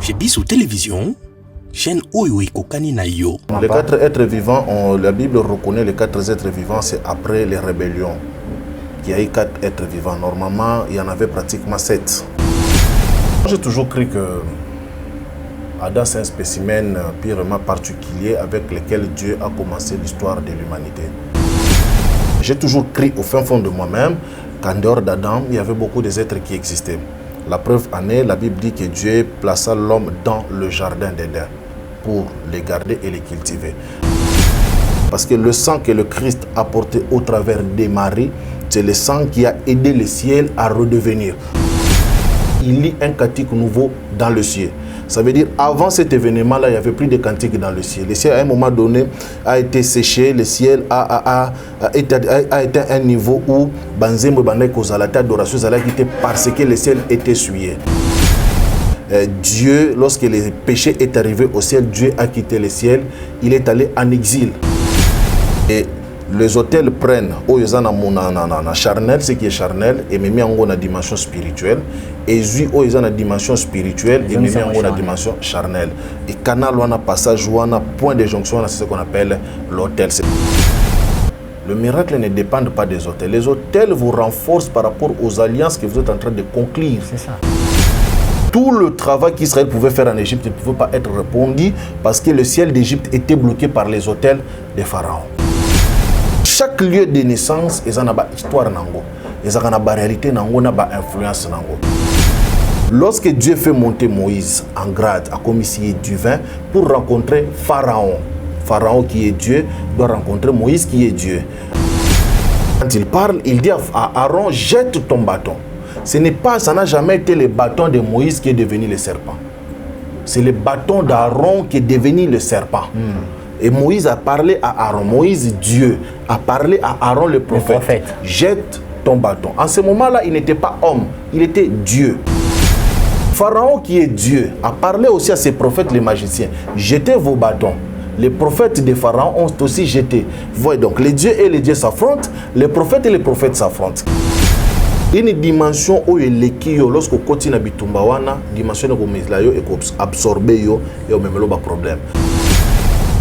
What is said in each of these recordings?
Chez Bissou Télévision, chaîne Oyo Kokani na yo. Les 4 êtres vivants, la Bible reconnaît les 4 êtres vivants, c'est après les rébellions qu'il y a eu 4 êtres vivants. Normalement, il y en avait pratiquement 7. J'ai toujours cru que Adam, c'est un spécimen purement particulier avec lequel Dieu a commencé l'histoire de l'humanité. J'ai toujours cru au fin fond de moi-même qu'en dehors d'Adam, il y avait beaucoup d'êtres qui existaient. La preuve en est, la Bible dit que Dieu plaça l'homme dans le jardin d'Éden pour les garder et les cultiver. Parce que le sang que le Christ a porté au travers des Maries, c'est le sang qui a aidé le ciel à redevenir. Il lit un cantique nouveau dans le ciel. Ça veut dire avant cet événement-là, il n'y avait plus de cantiques dans le ciel. Le ciel, à un moment donné, a été séché. Le ciel a été à un niveau où Banzembo Bandeko Zalata d'adoration Zalata était parce que le ciel était essuyé. Dieu, lorsque le péché est arrivé au ciel, Dieu a quitté le ciel. Il est allé en exil. Et les hôtels prennent charnel, ce qui est charnel, et met en la dimension spirituelle. Et lui, ils ont la dimension spirituelle et met en la dimension charnelle. Et canal, on a passage, on a point de jonction, c'est ce qu'on appelle l'hôtel. Le miracle ne dépend pas des hôtels. Les hôtels vous renforcent par rapport aux alliances que vous êtes en train de conclure. C'est ça. Tout le travail qu'Israël pouvait faire en Égypte ne pouvait pas être répondu parce que le ciel d'Égypte était bloqué par les hôtels des pharaons. Chaque lieu de naissance, ils ont une histoire, ils ont une réalité, ils ont une influence. Lorsque Dieu fait monter Moïse en grade à commissaire divin pour rencontrer Pharaon, Pharaon qui est Dieu doit rencontrer Moïse qui est Dieu. Quand il parle, il dit à Aaron, jette ton bâton. Ça n'a jamais été le bâton de Moïse qui est devenu le serpent. C'est le bâton d'Aaron qui est devenu le serpent. Et Moïse a parlé à Aaron. Moïse, Dieu, a parlé à Aaron le prophète. Jette ton bâton. En ce moment-là, il n'était pas homme, il était Dieu. Pharaon qui est Dieu a parlé aussi à ses prophètes, les magiciens. Jetez vos bâtons. Les prophètes de Pharaon ont aussi jeté. Voyez donc, les dieux et les dieux s'affrontent, les prophètes et les prophètes s'affrontent. Une dimension où il est qui lorsque continue à bitumbawana, dimension où il est absorbé et au même le problème.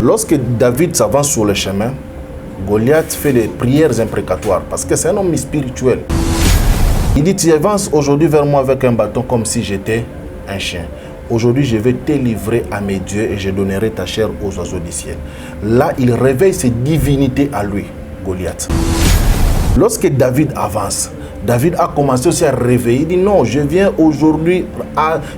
Lorsque David s'avance sur le chemin, Goliath fait des prières imprécatoires parce que c'est un homme spirituel. Il dit, tu avances aujourd'hui vers moi avec un bâton comme si j'étais un chien. Aujourd'hui, je vais te livrer à mes dieux et je donnerai ta chair aux oiseaux du ciel. Là, il réveille ses divinités à lui, Goliath. Lorsque David avance, David a commencé aussi à réveiller. Il dit non, je viens aujourd'hui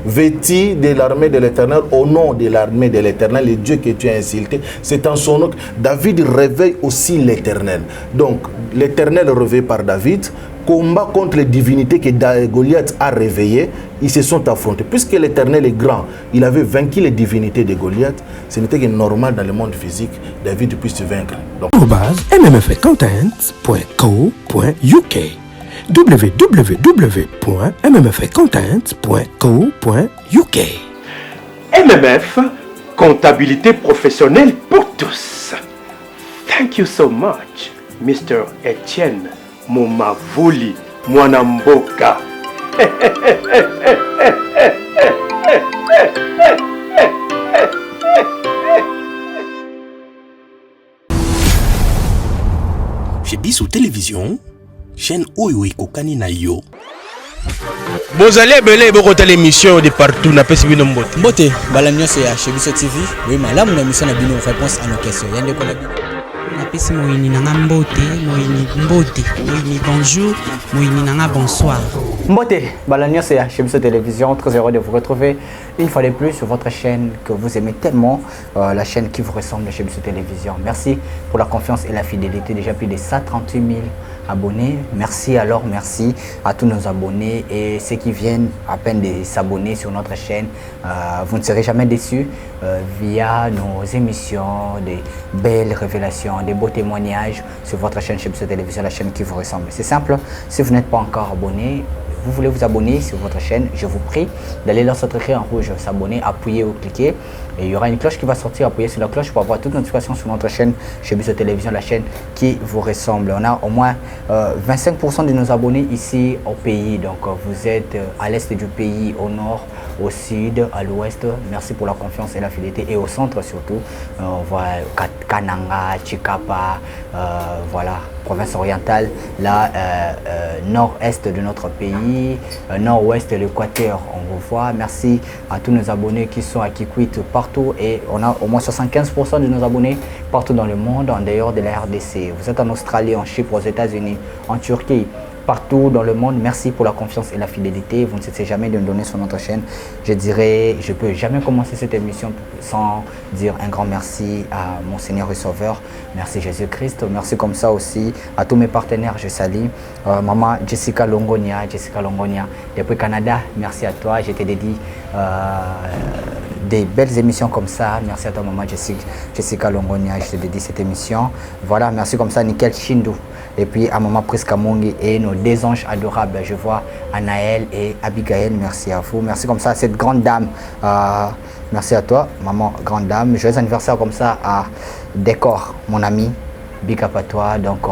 vêtir de l'armée de l'Éternel au nom de l'armée de l'Éternel, le Dieu que tu as insulté. C'est en son nom que David réveille aussi l'Éternel. Donc, l'Éternel réveillé par David, combat contre les divinités que Goliath a réveillées, ils se sont affrontés. Puisque l'Éternel est grand, il avait vaincu les divinités de Goliath, ce n'était que normal dans le monde physique, David puisse vaincre. mmfcontent.co.uk www.mmfcontent.co.uk MMF, comptabilité professionnelle pour tous. Thank you so much, Mr. Etienne Momavuli Mwanamboka. Chez Bissou Télévision, chaîne Oyo Kokani na yo. Bozali belé bokota l'émission de partout na pesi bino mbote. Mbote, balamio c'est chez Bissou TV. Oui, malamu na mission na bino réponse à nos questions. Yande ko na bino. Napesi moyini nanga mbote, moyini mbote, moyini bonjour, moyini nanga bonsoir. Mbote, balamio c'est chez Bissou Télévision. Très heureux de vous retrouver une fois de plus sur votre chaîne que vous aimez tellement, la chaîne qui vous ressemble chez Bissou Télévision. Merci pour la confiance et la fidélité. Déjà plus de 138 000 abonnés. Merci à tous nos abonnés et ceux qui viennent à peine de s'abonner sur notre chaîne. Vous ne serez jamais déçus via nos émissions, des belles révélations, des beaux témoignages sur votre chaîne chez Bissou Télévision, la chaîne qui vous ressemble. C'est simple, si vous n'êtes pas encore abonné, vous voulez vous abonner sur votre chaîne, je vous prie d'aller dans cette écrit en rouge, s'abonner, appuyer ou cliquer. Et il y aura une cloche qui va sortir, appuyez sur la cloche pour avoir toute notification sur notre chaîne chez Bisso Télévision, la chaîne qui vous ressemble. On a au moins 25% de nos abonnés ici au pays. Donc vous êtes à l'est du pays, au nord, au sud, à l'ouest. Merci pour la confiance et la fidélité. Et au centre surtout, voilà, Kananga, Chikapa, voilà, province orientale, là, nord-est de notre pays, nord-ouest de l'Équateur, on vous voit. Merci à tous nos abonnés qui sont à Kikwit partout et on a au moins 75% de nos abonnés partout dans le monde, en dehors de la RDC. Vous êtes en Australie, en Chypre, aux États-Unis, en Turquie, partout dans le monde. Merci pour la confiance et la fidélité. Vous ne cessez jamais de nous donner sur notre chaîne. Je dirais, je ne peux jamais commencer cette émission sans dire un grand merci à mon Seigneur et Sauveur. Merci Jésus-Christ. Merci comme ça aussi à tous mes partenaires. Je salue maman Jessica Longonia, depuis Canada. Merci à toi. Je te dédie des belles émissions comme ça. Merci à toi maman Jessica Longonia. Je te dédie cette émission. Voilà, merci comme ça Nickel Chindou. Et puis à maman Priska Mongi et nos deux anges adorables. Je vois Anaël et Abigail. Merci à vous. Merci comme ça à cette grande dame. Merci à toi, maman grande dame. Joyeux anniversaire comme ça à Décor, mon ami. Big up à toi. Donc,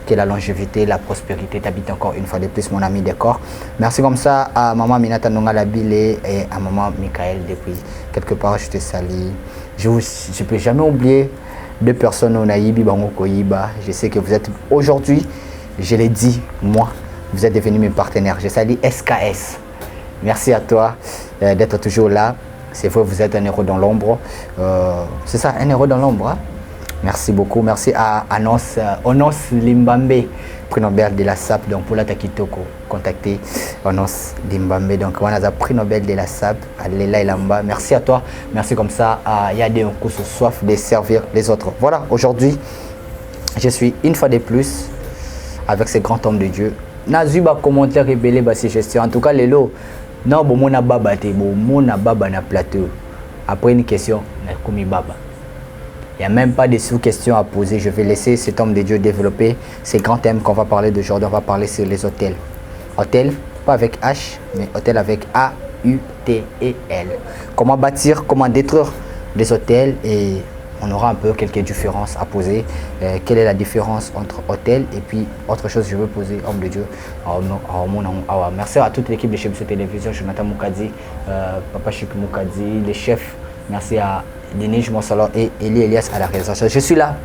que la longévité, la prospérité t'habite encore une fois de plus, mon ami Décor. Merci comme ça à maman Minata Nonga Labile et à maman Michael depuis quelque part. Je te salue. Je ne peux jamais oublier deux personnes au Naïbi, Bango Koyiba. Je sais que vous êtes aujourd'hui, je l'ai dit, moi, vous êtes devenus mes partenaires. Je salue SKS. Merci à toi d'être toujours là. C'est vrai, vous êtes un héros dans l'ombre. C'est ça, un héros dans l'ombre. Hein? Merci beaucoup. Merci à Onos Limbambe, prix Nobel de la SAP. Donc pour la Takitoko, contactez Onos Limbambe. Donc on a le prix Nobel de la SAP. Alela Elamba. Merci à toi. Merci comme ça à Yadé Onkusu, soif de servir les autres. Voilà, aujourd'hui, je suis une fois de plus avec ces grands hommes de Dieu. Nazuba commentaire rebelle bas gestion. En tout cas, les lots. Non, bon, mon baba, mon baba na plateau. Après une question, na komi baba. Il n'y a même pas de sous-questions à poser. Je vais laisser cet homme de Dieu développer ces grands thèmes qu'on va parler d'aujourd'hui. On va parler sur les hôtels. Hôtel, pas avec H, mais hôtel avec A-U-T-E-L. Comment bâtir, comment détruire des hôtels et on aura un peu quelques différences à poser. Quelle est la différence entre hôtel et puis autre chose je veux poser, homme de Dieu. Merci à toute l'équipe de chez Bisso Télévision, Jonathan Moukadi, Papa Chik Moukadi, les chefs. Merci à Denis Monsalo et Eli Elias à la réalisation. Je suis là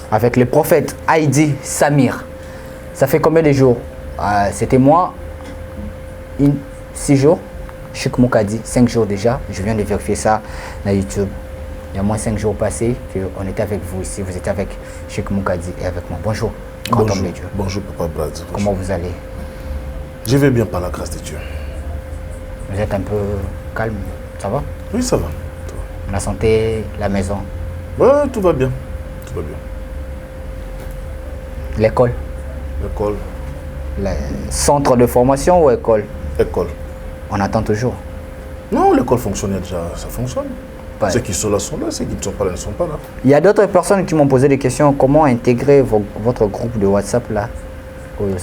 avec le prophète Heidi Samir. Ça fait combien de jours? C'était moi, 6 jours. Chik Moukadi, 5 jours déjà. Je viens de vérifier ça sur YouTube. Il y a moins 5 jours passés qu'on était avec vous ici. Vous étiez avec Chik Moukadi et avec moi. Bonjour, grand homme de Dieu. Bonjour, Papa Brad. Comment vous allez? Je vais bien par la grâce de Dieu. Vous êtes un peu calme, ça va? Oui, ça va. La santé, la maison? Ouais, tout va bien. Tout va bien. L'école? L'école. Le centre de formation ou école? École. On attend toujours. Non, l'école fonctionnait déjà, ça fonctionne. Ouais. Ceux qui sont là, ceux qui ne sont pas là ne sont pas là. Il y a d'autres personnes qui m'ont posé des questions. Comment intégrer votre groupe de WhatsApp là?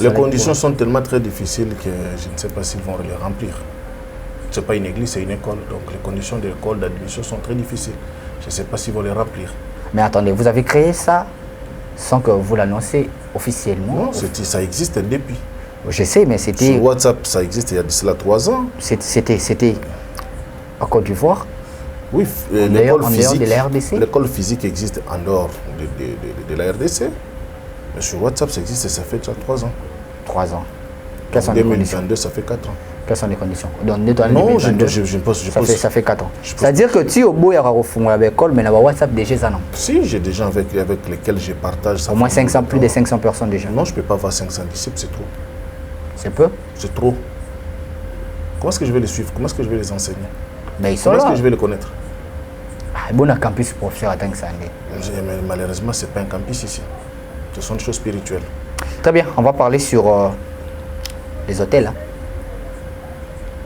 Les conditions sont tellement très difficiles que je ne sais pas s'ils vont les remplir. Ce n'est pas une église, c'est une école. Donc les conditions de l'école d'admission sont très difficiles. Je ne sais pas s'ils vont les remplir. Mais attendez, vous avez créé ça sans que vous l'annoncez officiellement? Non, ça existe depuis. Je sais, mais c'était... Sur WhatsApp, ça existe il y a de cela 3 ans. C'était en Côte d'Ivoire? Oui, l'école physique, de la RDC? L'école physique existe en dehors de la RDC. Mais sur WhatsApp, ça existe et ça fait déjà 3 ans. 3 ans. Quelles sont les conditions? 2022, ça fait 4 ans. Quelles sont les conditions? Donc, non, je pose. Ça fait 4 ans. C'est-à-dire que tu es au bout, il y a l'école, mais il y a WhatsApp déjà, ça non? Si, j'ai des gens avec lesquels je partage. Ça au moins 500, plus de 500 personnes déjà? Non, je ne peux pas avoir 500 disciples, c'est trop. C'est peu? C'est trop. Comment est-ce que je vais les suivre? Comment est-ce que je vais les enseigner? Ben, ils sont Comment là. est-ce que je vais les connaître? Bon, un campus professeur à Tanksande. Mais malheureusement, ce n'est pas un campus ici. Ce sont des choses spirituelles. Très bien, on va parler sur les hôtels. Hein.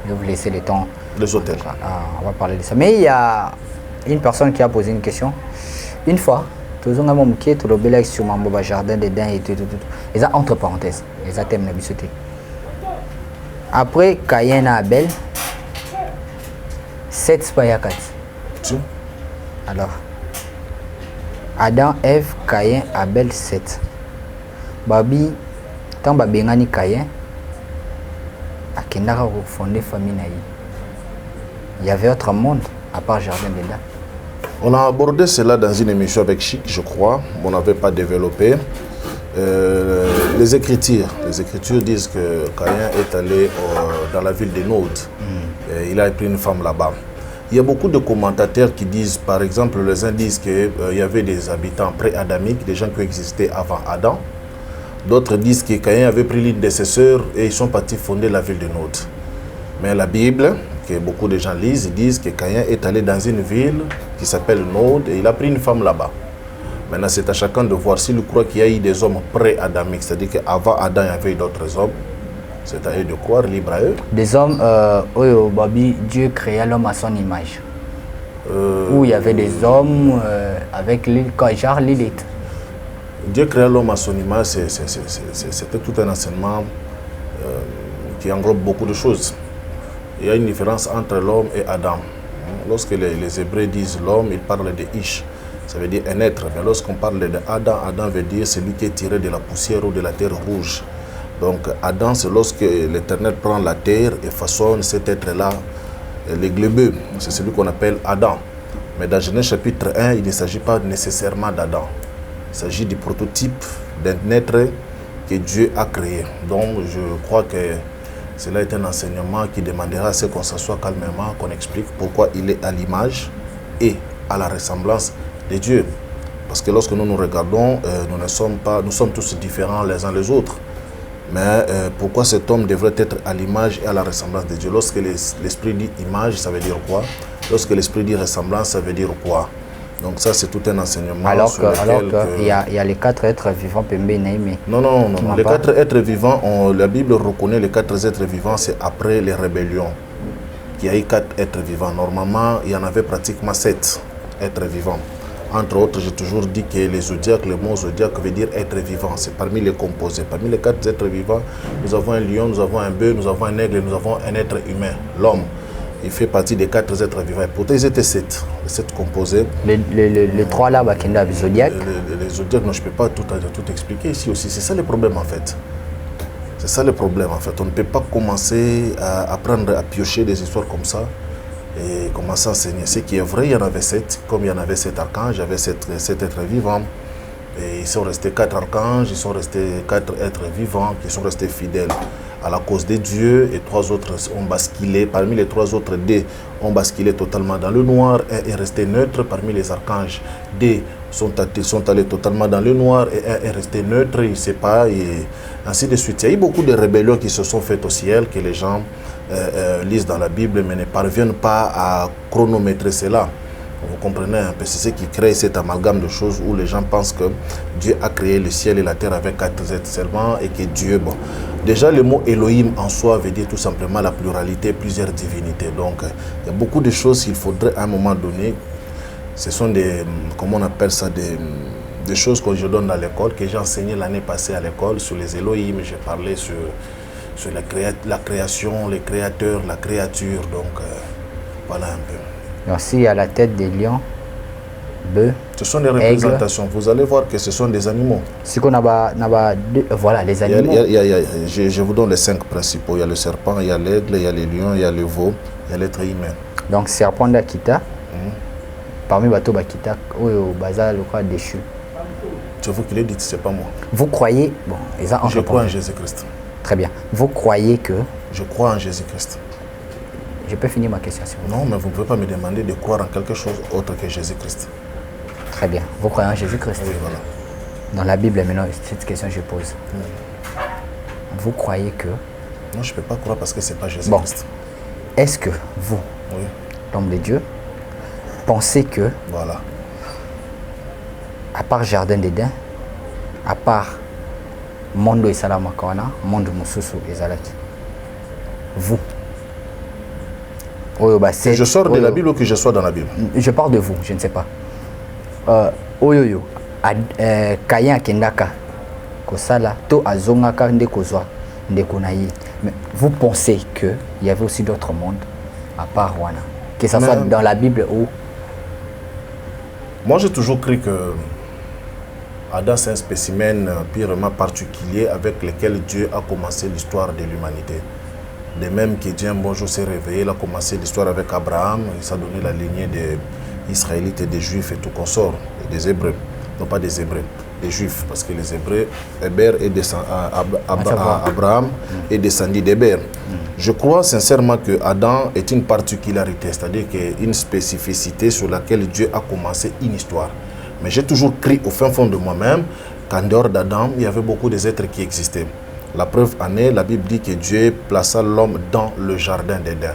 Je vais vous laisser le temps. Les hôtels. On va parler de ça. Mais il y a une personne qui a posé une question. Une fois, tout le monde qui est au sur mon jardin dedans et tout. Et ça, entre parenthèses, les thèmes de Bissoté. Après Caïn et Abel, 7 spayakati. Alors, Adam, Ève, Caïn, Abel, 7. Babi, tant babengani Caïn, akendaka fonder famille na ye. Il y avait autre monde à part Jardin d'Éden. On a abordé cela dans une émission avec Chic, je crois. On n'avait pas développé. Les Écritures disent que Caïn est allé dans la ville de Nod. Il a pris une femme là-bas. Il y a beaucoup de commentateurs qui disent, par exemple, les uns disent qu'il y avait des habitants pré-adamiques, des gens qui existaient avant Adam. D'autres disent que Caïn avait pris l'une de ses sœurs et ils sont partis fonder la ville de Nod. Mais la Bible, que beaucoup de gens lisent, disent que Caïn est allé dans une ville qui s'appelle Nod et il a pris une femme là-bas. Maintenant, c'est à chacun de voir s'il croit qu'il y a eu des hommes pré-adamiques, c'est-à-dire qu'avant Adam, il y avait d'autres hommes. C'est à eux de croire, libre à eux. Des hommes, Dieu créa l'homme à son image. Où il y avait des hommes avec genre Lilith. Dieu créa l'homme à son image, c'était tout un enseignement qui englobe beaucoup de choses. Il y a une différence entre l'homme et Adam. Lorsque les Hébreux disent l'homme, ils parlent de Ish, ça veut dire un être. Mais lorsqu'on parle de Adam, Adam veut dire celui qui est tiré de la poussière ou de la terre rouge. Donc Adam, c'est lorsque l'Éternel prend la terre et façonne cet être-là, les glébeux. C'est celui qu'on appelle Adam. Mais dans Genèse chapitre 1, il ne s'agit pas nécessairement d'Adam. Il s'agit du prototype d'un être que Dieu a créé. Donc je crois que cela est un enseignement qui demandera à ce qu'on s'assoie calmement, qu'on explique pourquoi il est à l'image et à la ressemblance de Dieu. Parce que lorsque nous nous regardons, nous sommes tous différents les uns les autres. Mais pourquoi cet homme devrait être à l'image et à la ressemblance de Dieu? Lorsque l'esprit dit image, ça veut dire quoi? Lorsque l'esprit dit ressemblance, ça veut dire quoi? Donc ça, c'est tout un enseignement. Alors qu'il y a les 4 êtres vivants. Non. Les 4 êtres vivants, la Bible reconnaît les 4 êtres vivants, c'est après les rébellions. Il y a eu 4 êtres vivants. Normalement, il y en avait pratiquement 7 êtres vivants. Entre autres, j'ai toujours dit que les zodiaques, le mot zodiaque veut dire être vivant. C'est parmi les composés. Parmi les 4 êtres vivants, nous avons un lion, nous avons un bœuf, nous avons un aigle et nous avons un être humain, l'homme. Il fait partie des 4 êtres vivants. Pourtant, ils étaient 7 composés. Les 3 là, les zodiaques. Les zodiaques, non, je ne peux pas tout expliquer ici aussi. C'est ça le problème en fait. C'est ça le problème en fait. On ne peut pas commencer à apprendre à piocher des histoires comme ça et commencer à enseigner. Ce qui est vrai, il y en avait 7, comme il y en avait 7 archanges, il y avait 7 êtres vivants. Et ils sont restés 4 archanges, ils sont restés 4 êtres vivants qui sont restés fidèles à la cause de Dieu, et 3 autres ont basculé. Parmi les 3 autres, 2 ont basculé totalement dans le noir, un est resté neutre. Parmi les archanges, 2 sont allés totalement dans le noir et un est resté neutre, il ne sait pas, et ainsi de suite. Il y a eu beaucoup de rébellions qui se sont faites au ciel, que les gens lisent dans la Bible, mais ne parviennent pas à chronométrer cela. Vous comprenez un peu, c'est ce qui crée cet amalgame de choses où les gens pensent que Dieu a créé le ciel et la terre avec 4 êtres seulement et que Dieu, bon. Déjà, le mot Elohim en soi veut dire tout simplement la pluralité, plusieurs divinités. Donc, il y a beaucoup de choses qu'il faudrait à un moment donné. Ce sont des, comment on appelle ça, des choses que je donne à l'école, que j'ai enseigné l'année passée à l'école sur les Elohim. J'ai parlé sur la création, les créateurs, la créature. Donc, voilà un peu. Merci à la tête des lions, bœufs. Ce sont des représentations. Vous allez voir que ce sont des animaux. Voilà, les animaux. Je vous donne les 5 principaux. Il y a le serpent, il y a l'aigle, il y a les lions, il y a le veau, il y a l'être humain. Donc, serpent d'Akita, parmi les bateaux d'Akita, au bazar, le croix déchu. C'est vous qui le dites, c'est pas moi. Vous croyez. Bon, je crois en Jésus-Christ. Très bien. Vous croyez que. Je crois en Jésus-Christ. Je peux finir ma question. Non, mais vous ne pouvez pas me demander de croire en quelque chose autre que Jésus-Christ. Très bien. Vous croyez en Jésus-Christ? Oui, voilà. Dans la Bible, maintenant, cette question je pose. Vous croyez que... Non, je ne peux pas croire parce que ce n'est pas Jésus-Christ. Bon. Est-ce que vous, l'homme de Dieu, pensez que... Voilà. À part Jardin d'Éden, à part Mondo et Salamakwana, Mondo Mususu et Zalaki, vous... Je sors de la Bible ou que je sois dans la Bible? Je parle de vous, je ne sais pas. Caïn Kendaka, Kosala, To Azongaka Ndekozwa, Ndekonayi. Mais vous pensez qu'il y avait aussi d'autres mondes à part Wana, que ce soit dans la Bible ou... Moi, j'ai toujours cru que Adam, c'est un spécimen purement particulier avec lequel Dieu a commencé l'histoire de l'humanité. De même que Dieu un bon jour s'est réveillé, il a commencé l'histoire avec Abraham, il s'est donné la lignée des Israélites et des Juifs et tout consort, et des Hébreux, non pas des Hébreux, des Juifs, parce que les Hébreux, Héber est Abraham est descendu d'Héber. Je crois sincèrement que Adam est une particularité, c'est-à-dire qu'une spécificité sur laquelle Dieu a commencé une histoire. Mais j'ai toujours cru au fin fond de moi-même qu'en dehors d'Adam, il y avait beaucoup d'êtres qui existaient. La preuve en est, la Bible dit que Dieu plaça l'homme dans le jardin d'Éden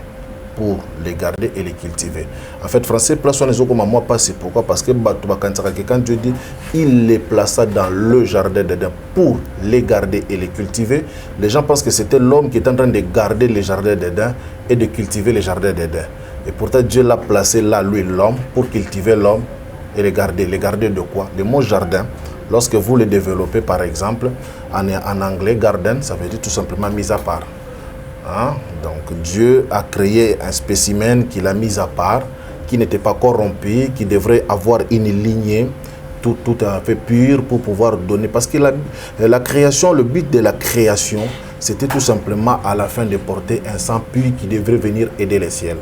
pour les garder et les cultiver. En fait, français, place les comme moi pas, c'est pourquoi? Parce que quand Dieu dit il les plaça dans le jardin d'Éden pour les garder et les cultiver, les gens pensent que c'était l'homme qui est en train de garder les jardins d'Éden et de cultiver les jardins d'Éden. Et pourtant, Dieu l'a placé là, lui, l'homme, pour cultiver l'homme et les garder. Les garder de quoi? Le mot jardin, lorsque vous le développez, par exemple, en anglais, garden, ça veut dire tout simplement mise à part. Hein? Donc Dieu a créé un spécimen qu'il a mis à part, qui n'était pas corrompu, qui devrait avoir une lignée tout à fait pure pour pouvoir donner. Parce que la création, le but de la création, c'était tout simplement à la fin de porter un sang pur qui devrait venir aider les ciels.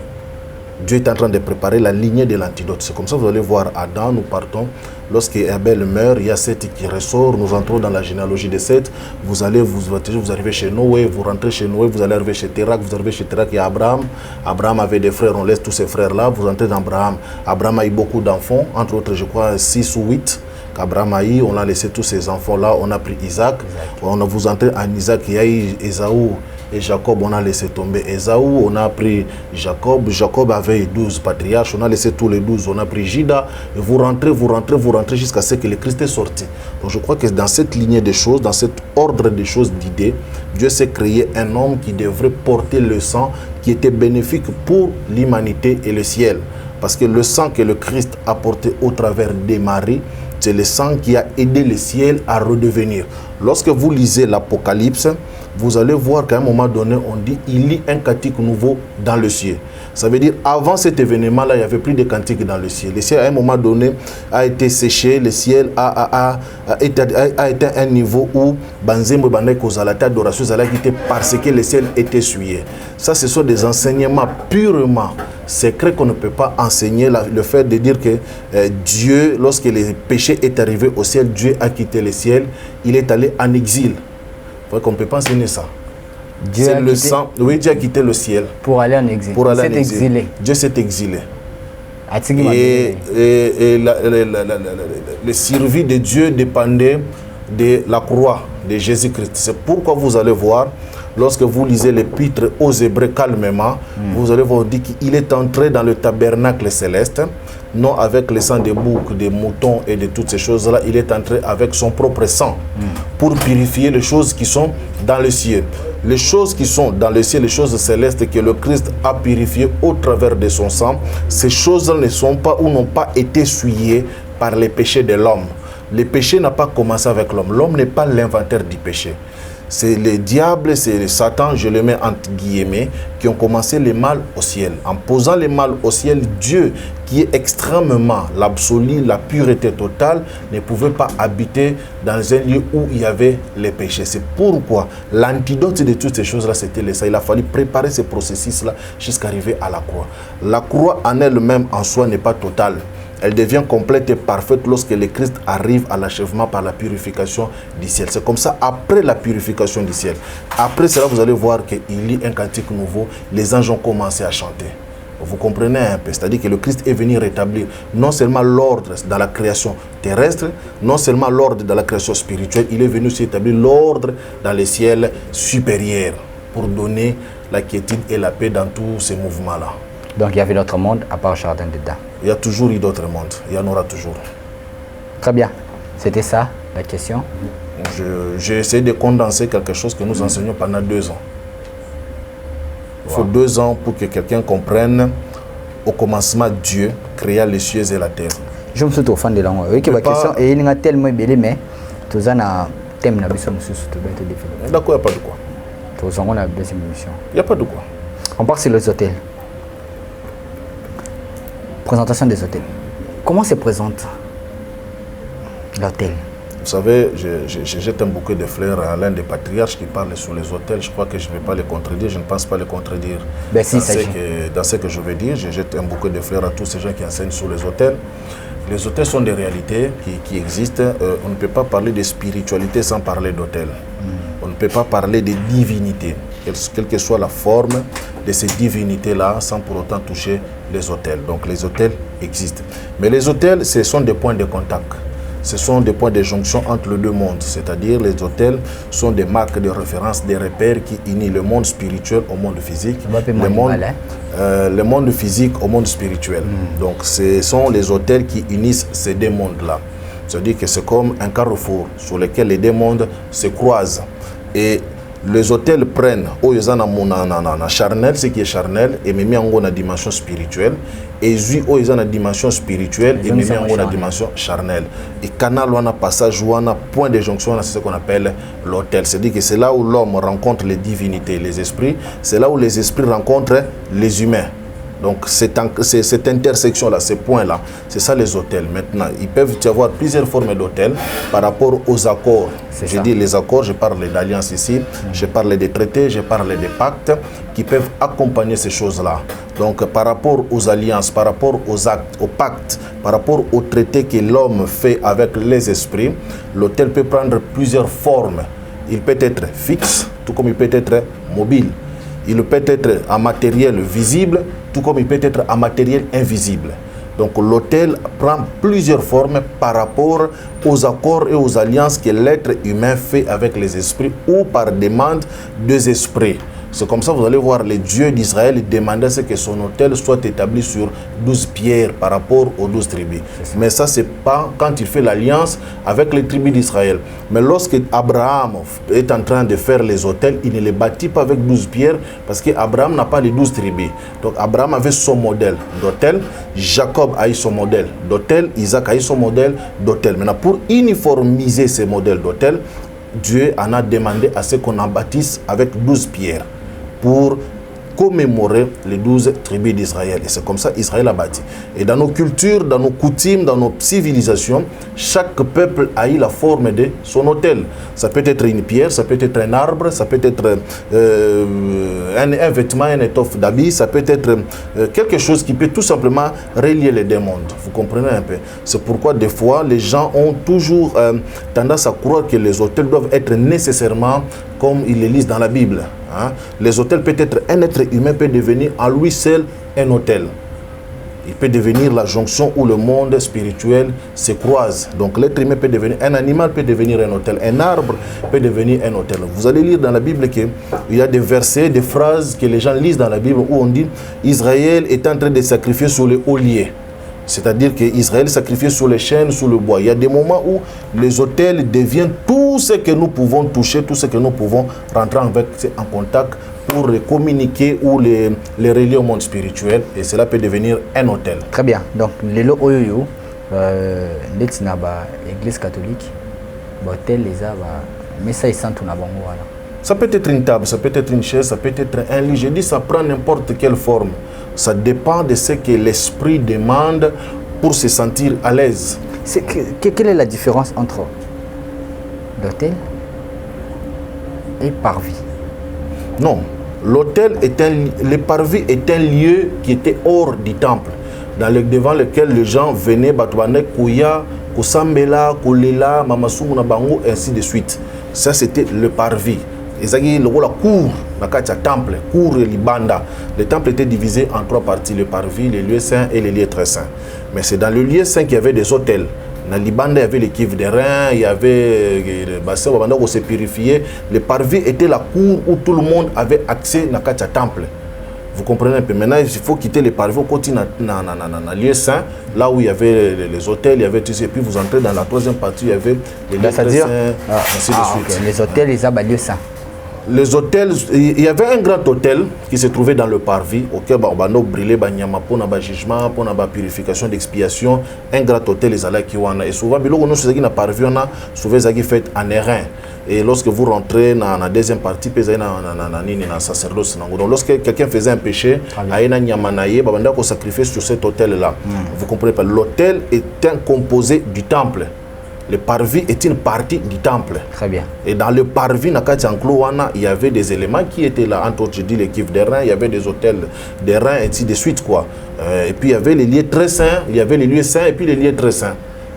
Dieu est en train de préparer la lignée de l'antidote. C'est comme ça que vous allez voir Adam, nous partons. Lorsque Abel meurt, il y a Seth qui ressort. Nous entrons dans la généalogie de Seth. Vous allez vous arrivez chez Noé, vous rentrez chez Noé, vous allez arriver chez Térak, vous arrivez chez Térak, il y a Abraham. Abraham avait des frères, on laisse tous ces frères-là. Vous entrez dans Abraham. Abraham a eu beaucoup d'enfants, entre autres, je crois, 6 ou 8. Qu'Abraham a eu, on a laissé tous ces enfants-là, on a pris Isaac. Vous entrez en Isaac, il y a eu Ésaü et Jacob, on a laissé tomber Ésaü, on a pris Jacob. Jacob avait 12 patriarches, on a laissé tous les 12, on a pris Juda. Et vous rentrez jusqu'à ce que le Christ est sorti. Donc je crois que dans cette lignée des choses, dans cet ordre des choses d'idées, Dieu s'est créé un homme qui devrait porter le sang qui était bénéfique pour l'humanité et le ciel. Parce que le sang que le Christ a porté au travers des Maries, c'est le sang qui a aidé le ciel à redevenir. Lorsque vous lisez l'Apocalypse, vous allez voir qu'à un moment donné, on dit il y a un cantique nouveau dans le ciel. Ça veut dire avant cet événement-là, il n'y avait plus de cantiques dans le ciel. Le ciel, à un moment donné, a été séché. Le ciel a été à un niveau où Banzembo Bandai Kozalata d'adoration était parce que le ciel était essuyé. Ça, ce sont des enseignements purement secrets qu'on ne peut pas enseigner. Le fait de dire que Dieu, lorsque le péché est arrivé au ciel, Dieu a quitté le ciel, il est allé en exil. Il faut qu'on ne peut pas enseigner ça. C'est le sang. Oui, Dieu a quitté le ciel. Pour aller en exil. Pour aller en exil. Exilé. Dieu s'est exilé. Et le survie de Dieu dépendait de la croix de Jésus-Christ. C'est pourquoi vous allez voir, lorsque vous lisez l'épître aux Hébreux calmement, vous allez voir dire qu'il est entré dans le tabernacle céleste, non avec le sang des boucs, des moutons et de toutes ces choses-là, il est entré avec son propre sang pour purifier les choses qui sont dans le ciel. Les choses qui sont dans le ciel, les choses célestes que le Christ a purifiées au travers de son sang, ces choses-là ne sont pas ou n'ont pas été souillées par les péchés de l'homme. Le péché n'a pas commencé avec l'homme. L'homme n'est pas l'inventeur du péché. C'est le diable, c'est Satan, je le mets entre guillemets, qui ont commencé le mal au ciel. En posant le mal au ciel, Dieu, qui est extrêmement l'absolu, la pureté totale, ne pouvait pas habiter dans un lieu où il y avait les péchés. C'est pourquoi l'antidote de toutes ces choses-là, c'était ça. Il a fallu préparer ce processus-là jusqu'à arriver à la croix. La croix en elle-même, en soi, n'est pas totale. Elle devient complète et parfaite lorsque le Christ arrive à l'achèvement par la purification du ciel. C'est comme ça, après la purification du ciel. Après cela, vous allez voir qu'il y a un cantique nouveau. Les anges ont commencé à chanter. Vous comprenez un peu? C'est-à-dire que le Christ est venu rétablir non seulement l'ordre dans la création terrestre, non seulement l'ordre dans la création spirituelle, il est venu s'établir l'ordre dans les ciels supérieurs pour donner la quiétude et la paix dans tous ces mouvements-là. Donc il y avait d'autres mondes à part le jardin d'Éden. Il y a toujours eu d'autres mondes. Il y en aura toujours. Très bien. C'était ça la question. J'ai essayé de condenser quelque chose que nous enseignons pendant 2 ans. Il faut 2 ans pour que quelqu'un comprenne au commencement Dieu créa les cieux et la terre. Je me suis au fond de l'angle. Oui, la question est il y a tellement de mais tout ça na thème na biso mususu to bete définir. D'accord, il n'y a pas de quoi. On a la deuxième émission. Il n'y a pas de quoi. On part sur les hôtels. Présentation des hôtels. Comment se présente l'hôtel? Vous savez, je jette un bouquet de fleurs à l'un des patriarches qui parle sur les hôtels. Je crois que je ne vais pas les contredire, je ne pense pas les contredire. Ben si, dans ce que je veux dire, je jette un bouquet de fleurs à tous ces gens qui enseignent sur les hôtels. Les hôtels sont des réalités qui existent. On ne peut pas parler de spiritualité sans parler d'hôtel. On ne peut pas parler de divinité, quelle que soit la forme de ces divinités-là, sans pour autant toucher les hôtels. Donc les hôtels existent. Mais les hôtels, ce sont des points de contact. Ce sont des points de jonction entre les deux mondes. C'est-à-dire les hôtels sont des marques de référence, des repères qui unissent le monde spirituel au monde physique. Le monde physique au monde spirituel. Donc ce sont les hôtels qui unissent ces deux mondes-là. C'est-à-dire que c'est comme un carrefour sur lequel les deux mondes se croisent. Et les hôtels prennent charnel, ce qui est charnel, et met en la dimension spirituelle. Et ils ont la dimension spirituelle et met en la dimension charnelle. Et canal ou un passage ou un point de jonction, c'est ce qu'on appelle l'hôtel. C'est-à-dire que c'est là où l'homme rencontre les divinités, les esprits. C'est là où les esprits rencontrent les humains. Donc cette intersection-là, ces points-là, c'est ça les hôtels. Maintenant, il peuvent y avoir plusieurs formes d'hôtels par rapport aux accords. Je dis les accords, je parle d'alliances ici, je parle des traités, je parle des pactes qui peuvent accompagner ces choses-là. Donc par rapport aux alliances, par rapport aux actes, aux pactes, par rapport aux traités que l'homme fait avec les esprits, l'hôtel peut prendre plusieurs formes. Il peut être fixe, tout comme il peut être mobile. Il peut être en matériel visible, tout comme il peut être en matériel invisible. Donc l'hôtel prend plusieurs formes par rapport aux accords et aux alliances que l'être humain fait avec les esprits ou par demande des esprits. C'est comme ça que vous allez voir les dieux d'Israël demander à ce que son autel soit établi sur 12 pierres par rapport aux 12 tribus. Mais ça, c'est pas quand il fait l'alliance avec les tribus d'Israël. Mais lorsque Abraham est en train de faire les autels, il ne les bâtit pas avec 12 pierres parce qu'Abraham n'a pas les 12 tribus. Donc Abraham avait son modèle d'autel, Jacob a eu son modèle d'autel, Isaac a eu son modèle d'autel. Maintenant, pour uniformiser ces modèles d'autel, Dieu en a demandé à ce qu'on en bâtisse avec 12 pierres pour commémorer les 12 tribus d'Israël. Et c'est comme ça qu'Israël a bâti. Et dans nos cultures, dans nos coutumes, dans nos civilisations, chaque peuple a eu la forme de son autel. Ça peut être une pierre, ça peut être un arbre, ça peut être un vêtement, une étoffe d'habit, ça peut être quelque chose qui peut tout simplement relier les deux mondes. Vous comprenez un peu? C'est pourquoi des fois, les gens ont toujours tendance à croire que les autels doivent être nécessairement comme ils les lisent dans la Bible. Les autels, peut-être un être humain peut devenir en lui seul un autel. Il peut devenir la jonction où le monde spirituel se croise. Donc l'être humain peut devenir, un animal peut devenir un autel, un arbre peut devenir un autel. Vous allez lire dans la Bible qu'il y a des versets, des phrases que les gens lisent dans la Bible où on dit Israël est en train de sacrifier sur le haut lieu. C'est-à-dire qu'Israël sacrifiait sur les chênes, sur le bois. Il y a des moments où les autels deviennent tout ce que nous pouvons toucher, tout ce que nous pouvons rentrer en contact pour les communiquer ou les relier au monde spirituel. Et cela peut devenir un autel. Très bien. Donc, l'élo oyoyo, l'église catholique, l'hôtel, les arbres, mais ça, ils sentent tout. Ça peut être une table, ça peut être une chaise, ça peut être un lit. Je dis, ça prend n'importe quelle forme. Ça dépend de ce que l'esprit demande pour se sentir à l'aise. Quelle est la différence entre l'hôtel et parvis? Non, le parvis est un lieu qui était hors du temple, devant lequel les gens venaient, Kouya, Kousambela, Kolela, Mamasungu Nabango, ainsi de suite. Ça, c'était le parvis. Ezagi le cour, la temple, cour et libanda. Le temple était divisé en 3 parties, le parvis, les lieux saints et les lieux très saints. Mais c'est dans le lieu saint qu'il y avait des hôtels. Dans le libanda, il y avait les cuves de reins, il y avait le bassin où se purifier. Le parvis était la cour où tout le monde avait accès à la temple. Vous comprenez un peu. Maintenant, il faut quitter les parvis, continuer dans le lieu saint, là où il y avait les hôtels, il y avait tout ça. Et puis vous entrez dans la 3e partie, il y avait les lieux saints, ainsi de suite. Okay. Les hôtels, ils ont des lieux saints. Les hôtels, il y avait un grand hôtel qui se trouvait dans le parvis, auquel on a brûlé pour un jugement, pour une purification d'expiation. Un grand hôtel, les allaient qui ont. Et souvent, on a parvis, on a souvent fait en airain. Et lorsque vous rentrez dans la deuxième partie, vous avez un sacerdoce. Donc lorsque quelqu'un faisait un péché, il faut sacrifier sur cet autel-là. Vous comprenez pas? L'autel est un composé du temple. Le parvis est une partie du temple. Très bien. Et dans le parvis, il y avait des éléments qui étaient là. Entre autres, je dis l'équipe des reins, il y avait des hôtels des reins, et ainsi de suite, quoi. Et puis il y avait les lieux très saints, il y avait les lieux saints et puis les lieux très saints.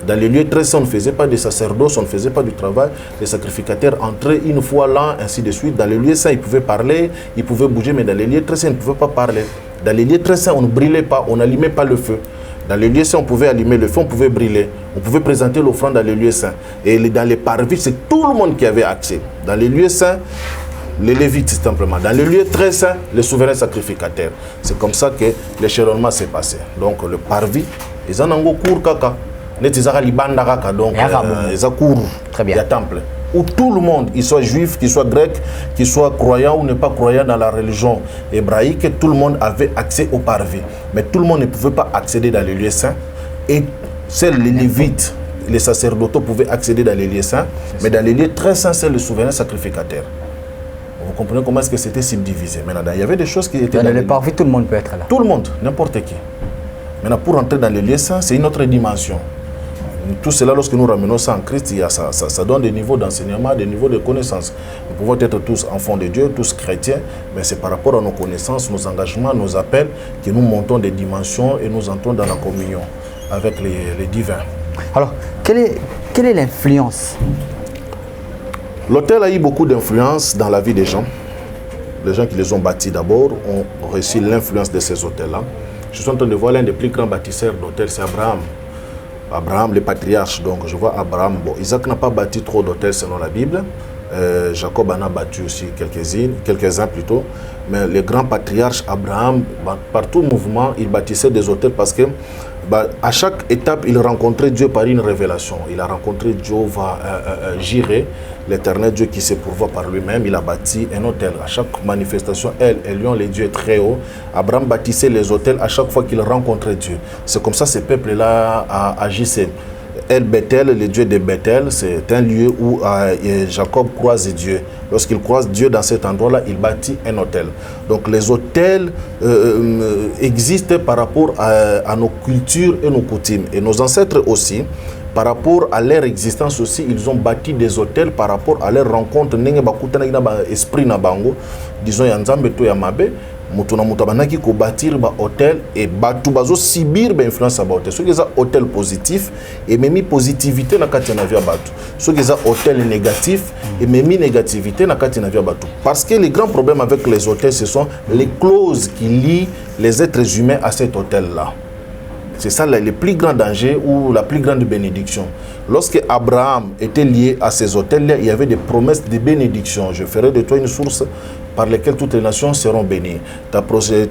Dans les lieux très saints, on ne faisait pas de sacerdoce, on ne faisait pas du travail. Les sacrificateurs entraient une fois là, ainsi de suite. Dans les lieux saints, ils pouvaient parler, ils pouvaient bouger, mais dans les lieux très saints, ils ne pouvaient pas parler. Dans les lieux très saints, on ne brûlait pas, on n'allumait pas le feu. Dans les lieux saints, on pouvait allumer le feu, on pouvait brûler. On pouvait présenter l'offrande dans les lieux saints. Et dans les parvis, c'est tout le monde qui avait accès. Dans les lieux saints, les Lévites, simplement. Dans les lieux très saints, les souverains sacrificateurs. C'est comme ça que l'échelonnement s'est passé. Donc, le parvis, ils en ont cours caca. Donc, ils ont cours. Très bien. Il y a temple. Où tout le monde, qu'il soit juif, qu'il soit grec, qu'il soit croyant ou ne pas croyant dans la religion hébraïque, tout le monde avait accès au parvis. Mais tout le monde ne pouvait pas accéder dans les lieux saints. Et seuls les Lévites, les sacerdotaux pouvaient accéder dans les lieux saints. Mais dans les lieux très saints, c'est le souverain sacrificateur. Vous comprenez comment est-ce que c'était subdivisé. Maintenant, il y avait des choses qui étaient dans le parvis, tout le monde peut être là. Tout le monde, n'importe qui. Maintenant, pour entrer dans les lieux saints, c'est une autre dimension. Tout cela, lorsque nous ramenons ça en Christ, ça donne des niveaux d'enseignement, des niveaux de connaissances. Nous pouvons être tous enfants de Dieu, tous chrétiens, mais c'est par rapport à nos connaissances, nos engagements, nos appels, que nous montons des dimensions et nous entrons dans la communion avec les divins. Alors, quelle est l'influence? L'autel a eu beaucoup d'influence dans la vie des gens. Les gens qui les ont bâtis d'abord ont reçu l'influence de ces autels-là. Je suis en train de voir l'un des plus grands bâtisseurs d'autels, c'est Abraham. Abraham, le patriarche, donc je vois Abraham. Bon, Isaac n'a pas bâti trop d'hôtels selon la Bible. Jacob en a bâti aussi quelques-uns plutôt. Mais le grand patriarche Abraham, par tout mouvement, il bâtissait des hôtels parce que à chaque étape, il rencontrait Dieu par une révélation. Il a rencontré Jéhovah Jireh, l'éternel Dieu qui se pourvoit par lui-même. Il a bâti un hôtel. À chaque manifestation, Elion, les dieux très hauts, Abraham bâtissait les hôtels à chaque fois qu'il rencontrait Dieu. C'est comme ça que ce peuple-là agissaient. El-Bethel, le dieu de Bethel, c'est un lieu où Jacob croise Dieu. Lorsqu'il croise Dieu dans cet endroit-là, il bâtit un hôtel. Donc les hôtels existent par rapport à nos cultures et nos coutumes. Et nos ancêtres aussi, par rapport à leur existence aussi, ils ont bâti des hôtels par rapport à leur rencontre. Esprit Nabango, disons Yanzambe to Yamabe. Mutuna mutabanaki ko bâtir ba hôtel et batu bazo subir ba influence ba hôtel. Ce qui est hôtel positif et même positivité na kati na via batu. Ce qui est hôtel négatif et même négativité na kati na via batu. Parce que les grands problèmes avec les hôtels, ce sont les clauses qui lient les êtres humains à cet hôtel là. C'est ça le plus grand danger ou la plus grande bénédiction. Lorsque Abraham était lié à ces hôtels-là, il y avait des promesses de bénédiction. Je ferai de toi une source par laquelle toutes les nations seront bénies.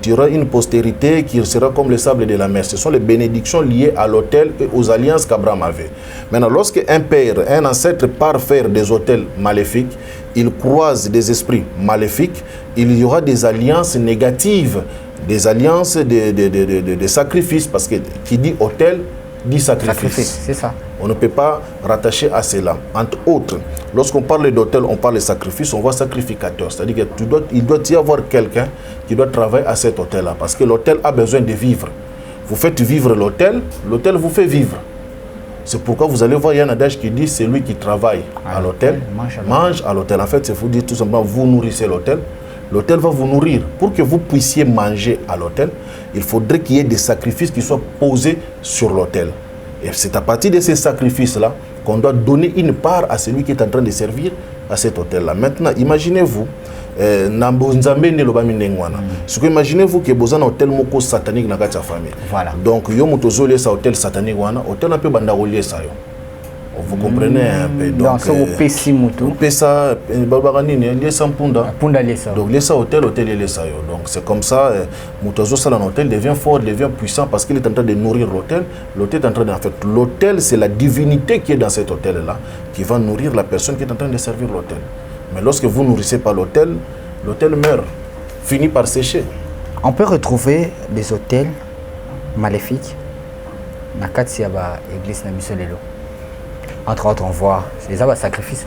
Tu auras une postérité qui sera comme le sable de la mer. Ce sont les bénédictions liées à l'autel et aux alliances qu'Abraham avait. Maintenant, lorsque un père, un ancêtre part faire des autels maléfiques, il croise des esprits maléfiques, il y aura des alliances négatives, des alliances de sacrifices, parce que qui dit autel dit sacrifice. C'est ça. On ne peut pas rattacher à cela. Entre autres, lorsqu'on parle d'autel, on parle de sacrifice, on voit sacrificateur. C'est-à-dire qu'il doit y avoir quelqu'un qui doit travailler à cet autel-là, parce que l'autel a besoin de vivre. Vous faites vivre l'autel, l'autel vous fait vivre. C'est pourquoi vous allez voir, il y a un adage qui dit, c'est lui qui travaille à l'autel, mange à l'autel. En fait, c'est vous dire tout simplement, vous nourrissez l'autel. L'autel va vous nourrir. Pour que vous puissiez manger à l'autel, il faudrait qu'il y ait des sacrifices qui soient posés sur l'autel. Et c'est à partir de ces sacrifices-là qu'on doit donner une part à celui qui est en train de servir à cet hôtel-là. Maintenant, imaginez-vous, imaginez-vous que vous avez un hôtel satanique dans votre famille. Voilà. Donc, vous avez un hôtel satanique, hôtel un peu bandagolier ça. Vous comprenez un peu. Donc, vous payez vous payez ça, donc, les hôtel, les ça. Donc, c'est comme ça, l'hôtel devient fort, devient puissant parce qu'il est en train de nourrir l'hôtel. L'hôtel est en train de. En fait, l'hôtel, c'est la divinité qui est dans cet hôtel-là qui va nourrir la personne qui est en train de servir l'hôtel. Mais lorsque vous ne nourrissez pas l'hôtel, l'hôtel meurt, finit par sécher. On peut retrouver des hôtels maléfiques dans l'église de Misolelo. Entre autres, on voit les sacrifices.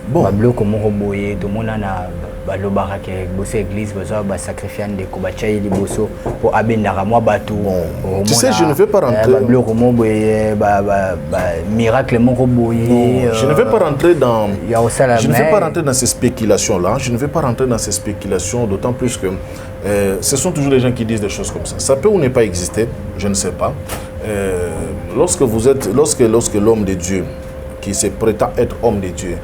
Bon. Babloko moko boye to mona na balobaka ke boso église besoin ba sacrifier ndeko ba chai liboso pour abendaka moi bato. Tu sais, je ne vais pas rentrer. Babloko moko boye ba miracle moko boye. Je ne vais pas rentrer dans. Je ne vais pas rentrer dans ces spéculations là. Je ne vais pas rentrer dans ces spéculations, d'autant plus que ce sont toujours les gens qui disent des choses comme ça. Ça peut ou ne pas exister, je ne sais pas. Lorsque l'homme de Dieu qui se prétend être homme de Dieu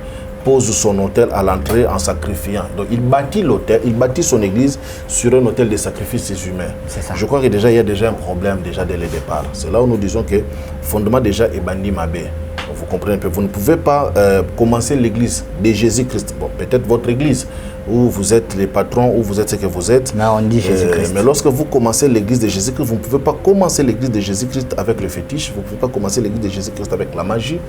pose son autel à l'entrée en sacrifiant. Donc il bâtit l'autel, il bâtit son église sur un autel de sacrifices humains. Je crois que déjà il y a déjà un problème déjà dès le départ. C'est là où nous disons que le fondement déjà est bandi mabé. Vous comprenez un peu, vous ne pouvez pas commencer l'église de Jésus-Christ. Bon, peut-être votre église où vous êtes les patrons, où vous êtes ce que vous êtes. Mais on dit Jésus-Christ. Mais lorsque vous commencez l'église de Jésus-Christ, vous ne pouvez pas commencer l'église de Jésus-Christ avec le fétiche, vous ne pouvez pas commencer l'église de Jésus-Christ avec la magie,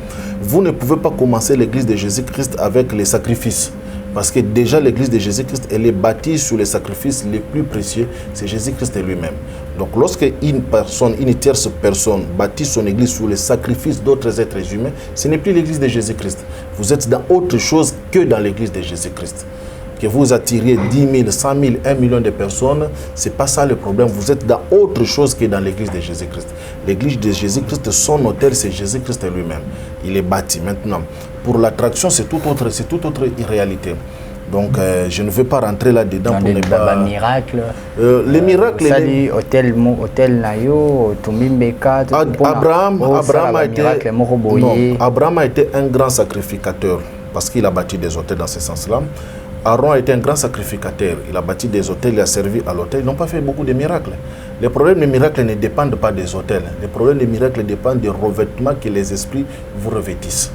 vous ne pouvez pas commencer l'église de Jésus-Christ avec les sacrifices. Parce que déjà l'église de Jésus-Christ, elle est bâtie sur les sacrifices les plus précieux, c'est Jésus-Christ lui-même. Donc lorsque une tierce personne bâtit son église sur les sacrifices d'autres êtres humains, ce n'est plus l'église de Jésus-Christ. Vous êtes dans autre chose que dans l'église de Jésus-Christ. Que vous attiriez 10 000, 100 000, 1 million de personnes, ce n'est pas ça le problème. Vous êtes dans autre chose que dans l'église de Jésus-Christ. L'église de Jésus-Christ, son autel, c'est Jésus-Christ lui-même. Il est bâti maintenant. Pour l'attraction, c'est toute autre réalité. Donc, je ne veux pas rentrer là-dedans pour ne pas... Miracle. Les miracles... Abraham a été un grand sacrificateur parce qu'il a bâti des autels dans ce sens-là. Aaron a été un grand sacrificateur. Il a bâti des autels, il a servi à l'autel. Ils n'ont pas fait beaucoup de miracles. Les problèmes des miracles ne dépendent pas des autels. Les problèmes des miracles dépendent des revêtements que les esprits vous revêtissent.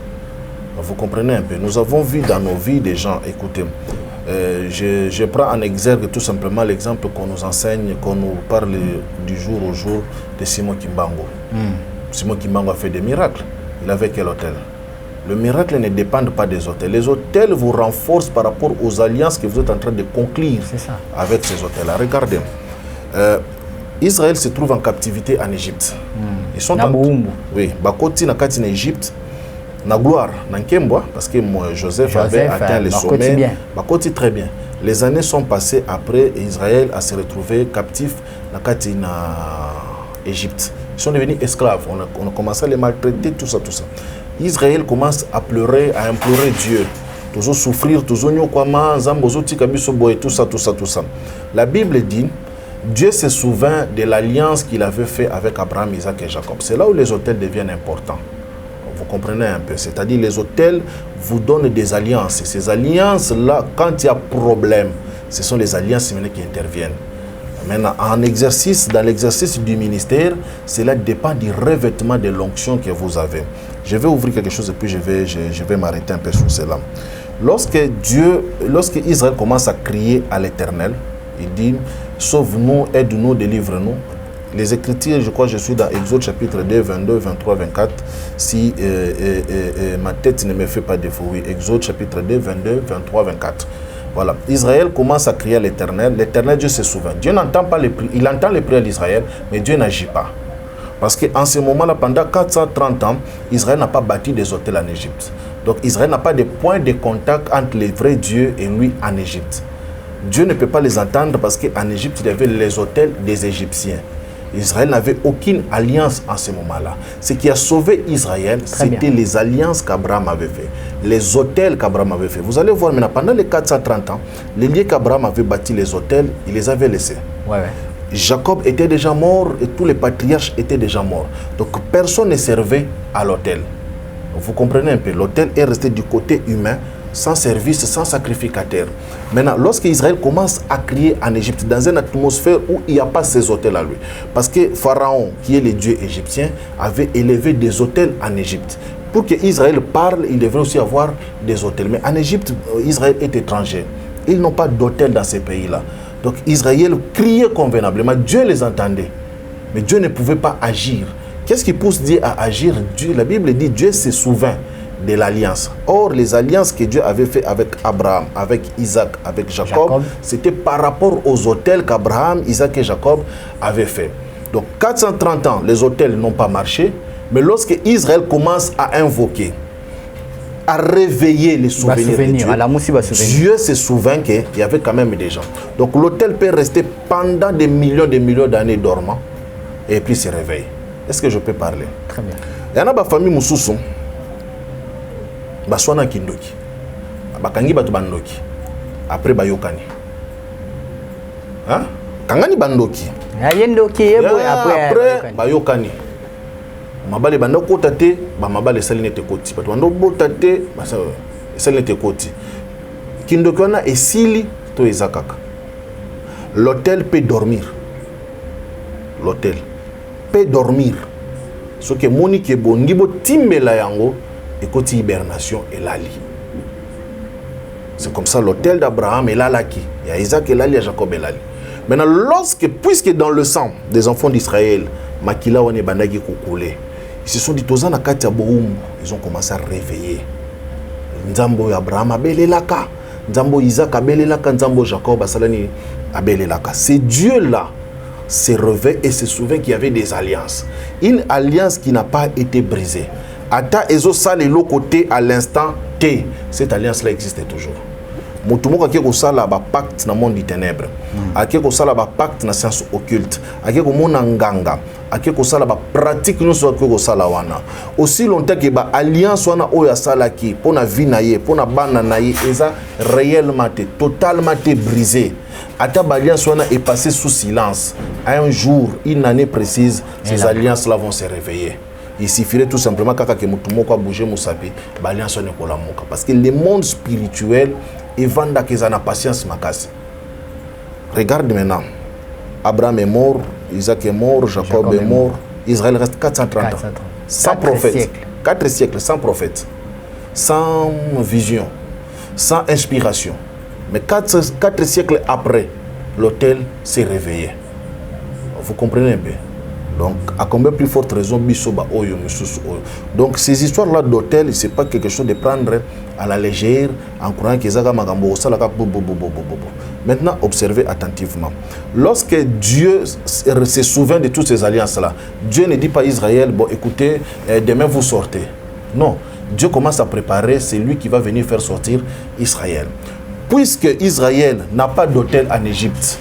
Vous comprenez un peu. Nous avons vu dans nos vies des gens, écoutez, je prends en exergue tout simplement l'exemple qu'on nous enseigne, qu'on nous parle du jour au jour de Simon Kimbangu. Simon Kimbangu a fait des miracles. Il avait quel hôtel? Le miracle ne dépend pas des hôtels. Les hôtels vous renforcent par rapport aux alliances que vous êtes en train de conclure avec ces hôtels-là. Regardez, Israël se trouve en captivité en Égypte. Ils sont oui, Bakoti na kati en Égypte, na gloire, na Nkembwa, parce que Joseph avait atteint le sommet. Bakoti très bien. Les années sont passées après et Israël a se retrouvé captif na kati na Égypte. Ils sont devenus esclaves. On a commencé à les maltraiter, tout ça, tout ça. Israël commence à pleurer, à implorer Dieu. Toujours souffrir, toujours tout ça, tout ça, tout ça. La Bible dit, Dieu se souvint de l'alliance qu'il avait fait avec Abraham, Isaac et Jacob. C'est là où les autels deviennent importants. Vous comprenez un peu. C'est-à-dire les autels vous donnent des alliances. Et ces alliances-là, quand il y a problème, ce sont les alliances qui interviennent. Maintenant, dans l'exercice du ministère, cela dépend du revêtement de l'onction que vous avez. Je vais ouvrir quelque chose et puis je vais m'arrêter un peu sur cela. Lorsque Israël commence à crier à l'Éternel, il dit, sauve-nous, aide-nous, délivre-nous. Les Écritures, je crois que je suis dans Exode chapitre 2, 22, 23, 24. Si ma tête ne me fait pas défaut, oui. Exode chapitre 2, 22, 23, 24. Voilà. Israël commence à crier à l'Éternel. L'Éternel, Dieu se souvient. Dieu n'entend pas les prières. Il entend les prières d'Israël, mais Dieu n'agit pas. Parce qu'en ce moment-là, pendant 430 ans, Israël n'a pas bâti des hôtels en Égypte. Donc Israël n'a pas de point de contact entre les vrais dieux et lui en Égypte. Dieu ne peut pas les entendre parce qu'en Égypte, il y avait les hôtels des Égyptiens. Israël n'avait aucune alliance en ce moment-là. Ce qui a sauvé Israël, c'était les alliances qu'Abraham avait fait, les hôtels qu'Abraham avait fait. Vous allez voir maintenant, pendant les 430 ans, les lieux qu'Abraham avait bâtis, les hôtels, il les avait laissés. Jacob était déjà mort et tous les patriarches étaient déjà morts. Donc personne ne servait à l'autel. Vous comprenez un peu, l'autel est resté du côté humain, sans service, sans sacrificateur. Maintenant, lorsque Israël commence à crier en Égypte, dans une atmosphère où il n'y a pas ces hôtels à lui, parce que Pharaon, qui est le dieu égyptien, avait élevé des hôtels en Égypte. Pour que Israël parle, il devrait aussi avoir des hôtels. Mais en Égypte, Israël est étranger. Ils n'ont pas d'hôtel dans ces pays-là. Donc Israël criait convenablement, Dieu les entendait. Mais Dieu ne pouvait pas agir. Qu'est-ce qui pousse Dieu à agir? Dieu, la Bible dit, Dieu se souvint de l'alliance. Or, les alliances que Dieu avait fait avec Abraham, avec Isaac, avec Jacob, c'était par rapport aux hôtels qu'Abraham, Isaac et Jacob avaient fait. Donc, 430 ans, les hôtels n'ont pas marché, mais lorsque Israël commence à invoquer, à réveiller les souvenirs de Dieu. Dieu se souvient qu'il y avait quand même des gens. Donc l'autel peut rester pendant des millions d'années dormant et puis se réveiller. Est-ce que je peux parler? Très bien. Il y en a des familles qui baswana kindoki. Bakangi batu bandoki. Après bayokani. Hein? Kangani bandoki. Après bayokani. Mabale bando kotate, ba mabale saline te koti. Batu bando botate, ba saline te koti. Kindoki wana esili to ezakaka. L'hôtel peut dormir. L'hôtel peut dormir. Ce que Monique est bon, niveau timbela yango et côté hibernation et lali. C'est comme ça l'hôtel d'Abraham et l'alaki. Il y a Isaac et lali, il y a Jacob et lali. Maintenant, puisque dans le sang des enfants d'Israël, Makila wane bandagi kokoulé, ils se sont dit tozana katia boum, ils ont commencé à réveiller. Nzambo Abraham abelelaka, Nzambo Isaac abelelaka, Nzambo Jacob asalani abelelaka. C'est Dieu là se réveille et se souvient qu'il y avait des alliances. Une alliance qui n'a pas été brisée. Ata ezo sale l'autre côté à l'instant T. Cette alliance-là existe toujours. Mutumoka qui sala ba pacte dans le monde des ténèbres. Ake ko sala ba pacte dans science occulte. Ake ko mona nganga. Ake ko sala ba pratique nous so ko sala wana. Aussi longtemps que ba alliance wana oya sala ki pona vie na ye, pona bana na ye eza réellement totalement brisé. Ata ba alliance wana est passé sous silence. À un jour, une année précise, ces alliances-là vont se réveiller. Il suffirait tout simplement que Mutumoko a bougé Moussapi, l'alliance ne colle pas. Parce que le monde spirituel est vanda qu'ils ont patience makasi. Regarde maintenant. Abraham est mort, Isaac est mort, Jacob est mort. Israël reste 430 ans. Sans prophète. 4 siècles sans prophète. Sans vision. Sans inspiration. Mais 4 siècles après, l'autel s'est réveillé. Vous comprenez un peu? Donc, à combien plus forte raison, donc, ces histoires-là d'hôtel, ce n'est pas quelque chose de prendre à la légère, en croyant qu'ils ont Maintenant, observez attentivement. Lorsque Dieu se souvient de toutes ces alliances-là, Dieu ne dit pas à Israël, bon, écoutez, demain vous sortez. Non, Dieu commence à préparer, c'est lui qui va venir faire sortir Israël. Puisque Israël n'a pas d'hôtel en Égypte,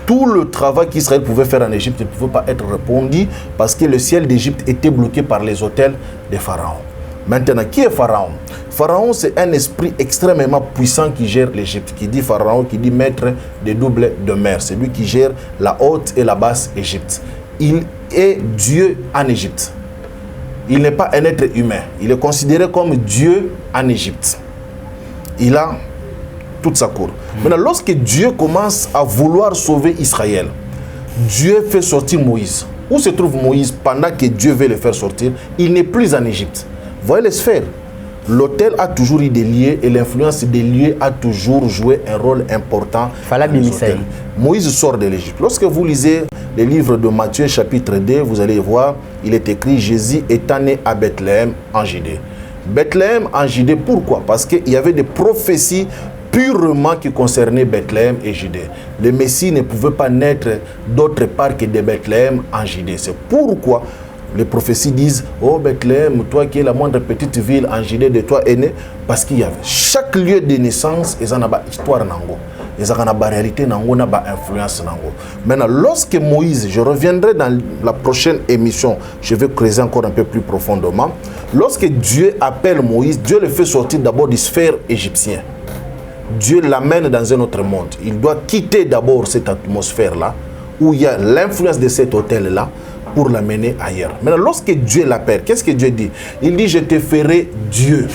tout le travail qu'Israël pouvait faire en Égypte ne pouvait pas être répondu parce que le ciel d'Égypte était bloqué par les hôtels de Pharaon. Maintenant, qui est Pharaon? Pharaon, c'est un esprit extrêmement puissant qui gère l'Égypte. Qui dit Pharaon, qui dit maître des doubles de mer. C'est lui qui gère la haute et la basse Égypte. Il est Dieu en Égypte. Il n'est pas un être humain. Il est considéré comme Dieu en Égypte. Il a toute sa cour. Maintenant, lorsque Dieu commence à vouloir sauver Israël, Dieu fait sortir Moïse. Où se trouve Moïse pendant que Dieu veut le faire sortir? Il n'est plus en Égypte. Voyez les sphères. L'autel a toujours eu des lieux et l'influence des lieux a toujours joué un rôle important. Moïse sort de l'Égypte. Lorsque vous lisez les livres de Matthieu chapitre 2, vous allez voir, il est écrit Jésus étant né à Bethléem en Judée. Bethléem en Judée, pourquoi? Parce qu'il y avait des prophéties purement qui concernait Bethléem et Judée. Le Messie ne pouvait pas naître d'autre part que de Bethléem en Judée. C'est pourquoi les prophéties disent « Oh Bethléem, toi qui es la moindre petite ville en Judée de toi est né » parce qu'il y avait chaque lieu de naissance, ils ont une histoire, ils ont une réalité, ils ont une influence. Maintenant, lorsque Moïse, je reviendrai dans la prochaine émission, je vais creuser encore un peu plus profondément. Lorsque Dieu appelle Moïse, Dieu le fait sortir d'abord du sphère égyptien. Dieu l'amène dans un autre monde. Il doit quitter d'abord cette atmosphère-là, où il y a l'influence de cet hôtel-là, pour l'amener ailleurs. Maintenant, lorsque Dieu l'appelle, qu'est-ce que Dieu dit? Il dit, je te ferai Dieu.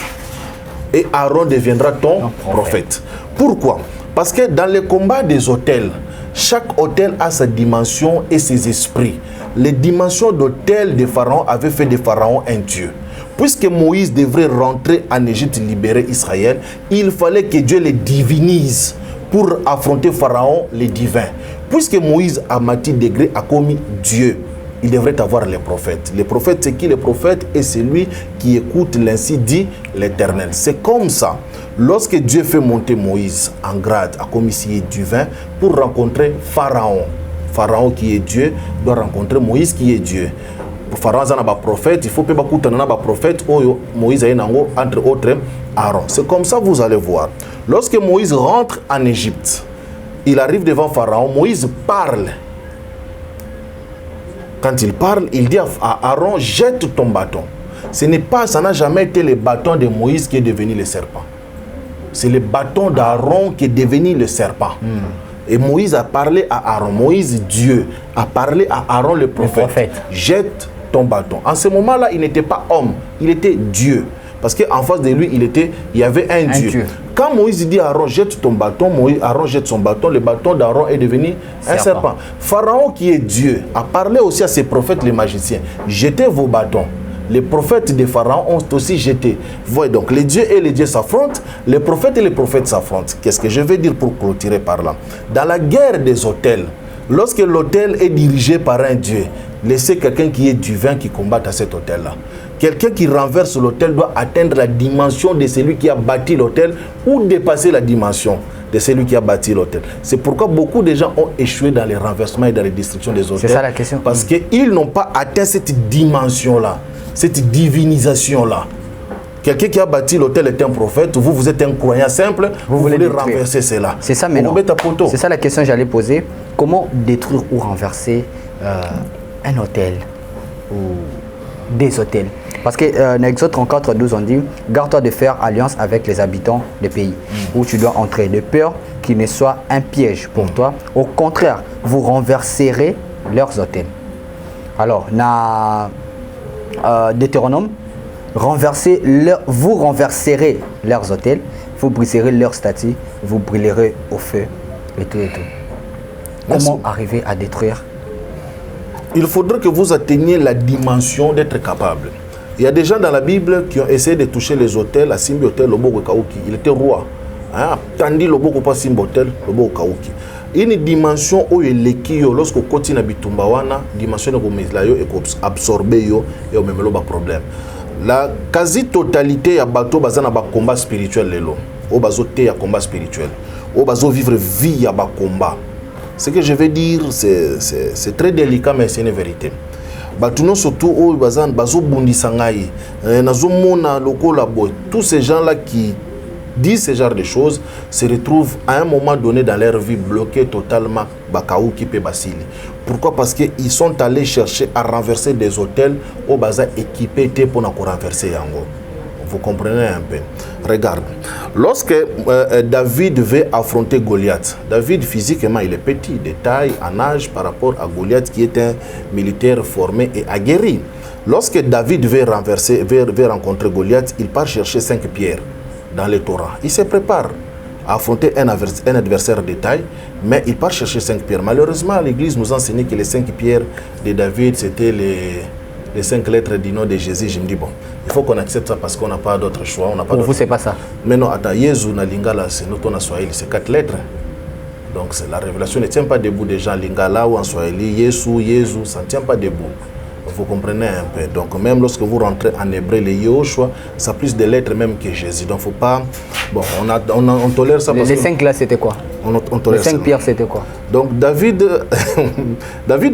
Et Aaron deviendra ton prophète. Pourquoi? Parce que dans les combats des hôtels, chaque hôtel a sa dimension et ses esprits. Les dimensions d'hôtel de Pharaon avaient fait de Pharaon un Dieu. Puisque Moïse devrait rentrer en Égypte libérer Israël, il fallait que Dieu les divinise pour affronter Pharaon, les divins. Puisque Moïse, à Mathis degré, a commis Dieu, il devrait avoir les prophètes. Les prophètes, c'est qui? Les prophètes est celui qui écoute l'ainsi dit l'Éternel. C'est comme ça. Lorsque Dieu fait monter Moïse en grade à commissaire divin pour rencontrer Pharaon, Pharaon qui est Dieu doit rencontrer Moïse qui est Dieu. Pharaon a un prophète, il faut pas beaucoup de prophète, Moïse a entre autres Aaron. C'est comme ça vous allez voir. Lorsque Moïse rentre en Égypte, il arrive devant Pharaon, Moïse parle. Quand il parle, il dit à Aaron, jette ton bâton. Ça n'a jamais été le bâton de Moïse qui est devenu le serpent. C'est le bâton d'Aaron qui est devenu le serpent. Et Moïse a parlé à Aaron. Moïse, Dieu, a parlé à Aaron le prophète. Jette ton bâton. En ce moment-là, il n'était pas homme, il était Dieu. Parce qu'en face de lui, il y avait un Dieu. Quand Moïse dit à Aaron, jette ton bâton, Aaron jette son bâton, le bâton d'Aaron est devenu un serpent. Pharaon, qui est Dieu, a parlé aussi à ses prophètes, les magiciens. Jetez vos bâtons. Les prophètes de Pharaon ont aussi jeté. Voyez donc, les dieux et les dieux s'affrontent, les prophètes et les prophètes s'affrontent. Qu'est-ce que je vais dire pour clôturer par là? Dans la guerre des autels, lorsque l'autel est dirigé par un dieu, laissez quelqu'un qui est divin qui combatte à cet autel-là. Quelqu'un qui renverse l'autel doit atteindre la dimension de celui qui a bâti l'autel ou dépasser la dimension de celui qui a bâti l'autel. C'est pourquoi beaucoup de gens ont échoué dans les renversements et dans les destructions des autels. C'est ça la question. Parce qu'ils n'ont pas atteint cette dimension-là, cette divinisation-là. Quelqu'un qui a bâti l'autel est un prophète, vous êtes un croyant simple, vous voulez renverser cela. C'est ça maintenant. C'est ça la question que j'allais poser. Comment détruire ou renverser un hôtel ou des hôtels? Parce que dans Exode 34, 12, on dit « Garde-toi de faire alliance avec les habitants des pays où tu dois entrer, de peur qu'il ne soit un piège pour toi. Au contraire, vous renverserez leurs hôtels. » Alors, dans Deutéronome, vous renverserez leurs hôtels, vous briserez leurs statues, vous brûlerez au feu, et tout et tout. Comment arriver à détruire? Il faudrait que vous atteigniez la dimension d'être capable. Il y a des gens dans la Bible qui ont essayé de toucher les hôtels, à Simbi Hôtel, Loboko Kauki. Il était roi. Tandis Loboko pas Simbi Hôtel, Loboko Kauki. Une dimension où il est qui, lorsque continue à Bitumbawana, dimension de Gomislayo et absorber yo et au même problème. La quasi-totalité ya bateau bazana ba combat spirituel lelo. Au bazo te ya combat spirituel. Au bazo vivre vie ya ba combat. Ce que je vais dire, c'est très délicat, mais c'est une vérité. Batuno surtout au bazan bazo bundi sangai, nazomona loko la boy. Tous ces gens-là qui disent ce genre de choses se retrouvent à un moment donné dans leur vie bloqués totalement bakaou qui peut basili. Pourquoi? Parce qu'ils sont allés chercher à renverser des hôtels au bazar équipés pour nous renverser yango. Vous comprenez un peu? Regarde, lorsque David devait affronter Goliath, David physiquement il est petit, de taille, en âge par rapport à Goliath qui est un militaire formé et aguerri. Lorsque David devait rencontrer Goliath, il part chercher 5 pierres dans le Torah. Il se prépare à affronter un adversaire de taille, mais il part chercher 5 pierres. Malheureusement, l'Église nous enseignait que les 5 pierres de David, c'était les 5 lettres du nom de Jésus. Je me dis, bon, il faut qu'on accepte ça parce qu'on n'a pas d'autre choix. Pour vous, c'est pas ça. Mais non, attends, Yesu na Lingala, c'est notre en Swahili, c'est 4 lettres. Donc la révélation ne tient pas debout des gens Lingala ou en Swahili. Jésus, ça ne tient pas debout. Vous comprenez un peu. Donc même lorsque vous rentrez en hébreu, les Yoshua, ça a plus de lettres même que Jésus. Donc faut pas... Bon, on tolère ça parce les 5 là, c'était quoi? On tolère les 5 pierres, c'était quoi? Donc David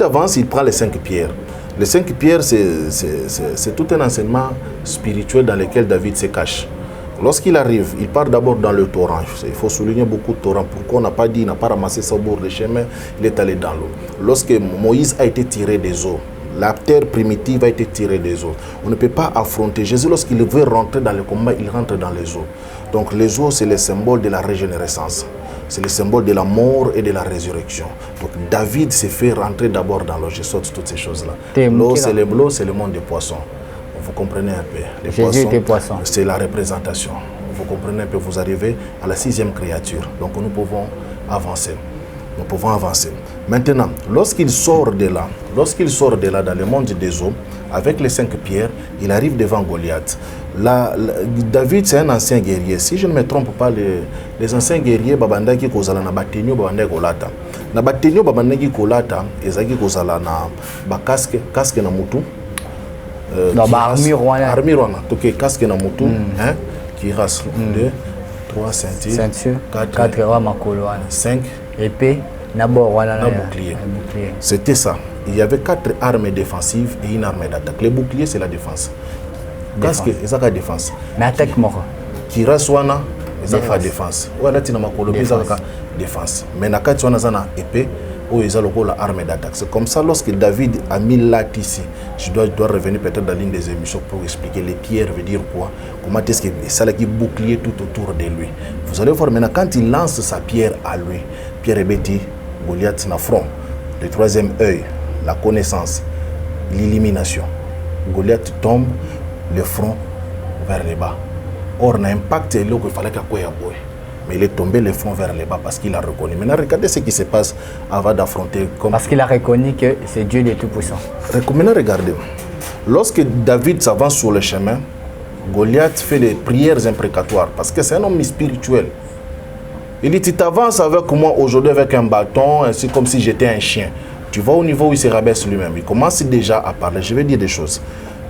avance, il prend les 5 pierres. Les 5 pierres, c'est tout un enseignement spirituel dans lequel David se cache. Lorsqu'il arrive, il part d'abord dans le torrent. Il faut souligner beaucoup de torrents. Pourquoi on n'a pas dit, il n'a pas ramassé ça au bord du chemin, il est allé dans l'eau. Lorsque Moïse a été tiré des eaux, la terre primitive a été tirée des eaux. On ne peut pas affronter. Jésus, lorsqu'il veut rentrer dans le combat, il rentre dans les eaux. Donc les eaux, c'est le symbole de la régénérescence. C'est le symbole de la mort et de la résurrection. Donc David s'est fait rentrer d'abord dans l'eau. Je saute toutes ces choses-là. L'eau, c'est le monde des poissons. Vous comprenez un peu. Les Jésus était poisson. C'est la représentation. Vous comprenez un peu, vous arrivez à la 6e créature. Donc nous pouvons avancer. Nous pouvons avancer. Maintenant, lorsqu'il sort de là dans le monde des eaux, avec les 5 pierres, il arrive devant Goliath. David, c'est un ancien guerrier. Si je ne me trompe pas, les anciens guerriers, babandaki kozala na batenyo babandaki kolata. Na batenyo babandaki kolata, ezaki kozala na ba casque na mutu. Armure wana. Donc casque na mutu, hein, qui rase 2, 3 ceintures, 4 makolo wana. 5 épée, na bouclier. C'était ça. il y avait 4 armes défensives et une arme d'attaque. Les boucliers, c'est la défense. Qu'est-ce que c'est la défense? Mais attaque mort. Kira Swana, ils ont fait défense. Ouais, là, tu n'as pas défense. Mais Naka Swana, ils ont épée. Où ils ont la arme d'attaque. C'est comme ça, lorsque David a mis l'acte ici, je dois revenir peut-être dans l'une des émissions pour expliquer les pierres veut dire quoi, comment est-ce que ça qui bouclier tout autour de lui. Vous allez voir maintenant, quand il lance sa pierre à lui, Pierre et Betty, Goliath n'a front, le troisième œil, la connaissance, l'élimination. Goliath tombe, le front vers le bas. Or, l'impact est là qu'il fallait qu'il y ait. Mais il est tombé le front vers le bas parce qu'il a reconnu. Maintenant, regardez ce qui se passe avant d'affronter. Parce qu'il a reconnu que c'est Dieu le Tout-Puissant. Maintenant, regardez. Lorsque David s'avance sur le chemin, Goliath fait des prières imprécatoires parce que c'est un homme spirituel. Il dit, tu t'avances avec moi aujourd'hui avec un bâton, ainsi comme si j'étais un chien. Tu vois au niveau où il se rabaisse lui-même. Il commence déjà à parler. Je vais dire des choses.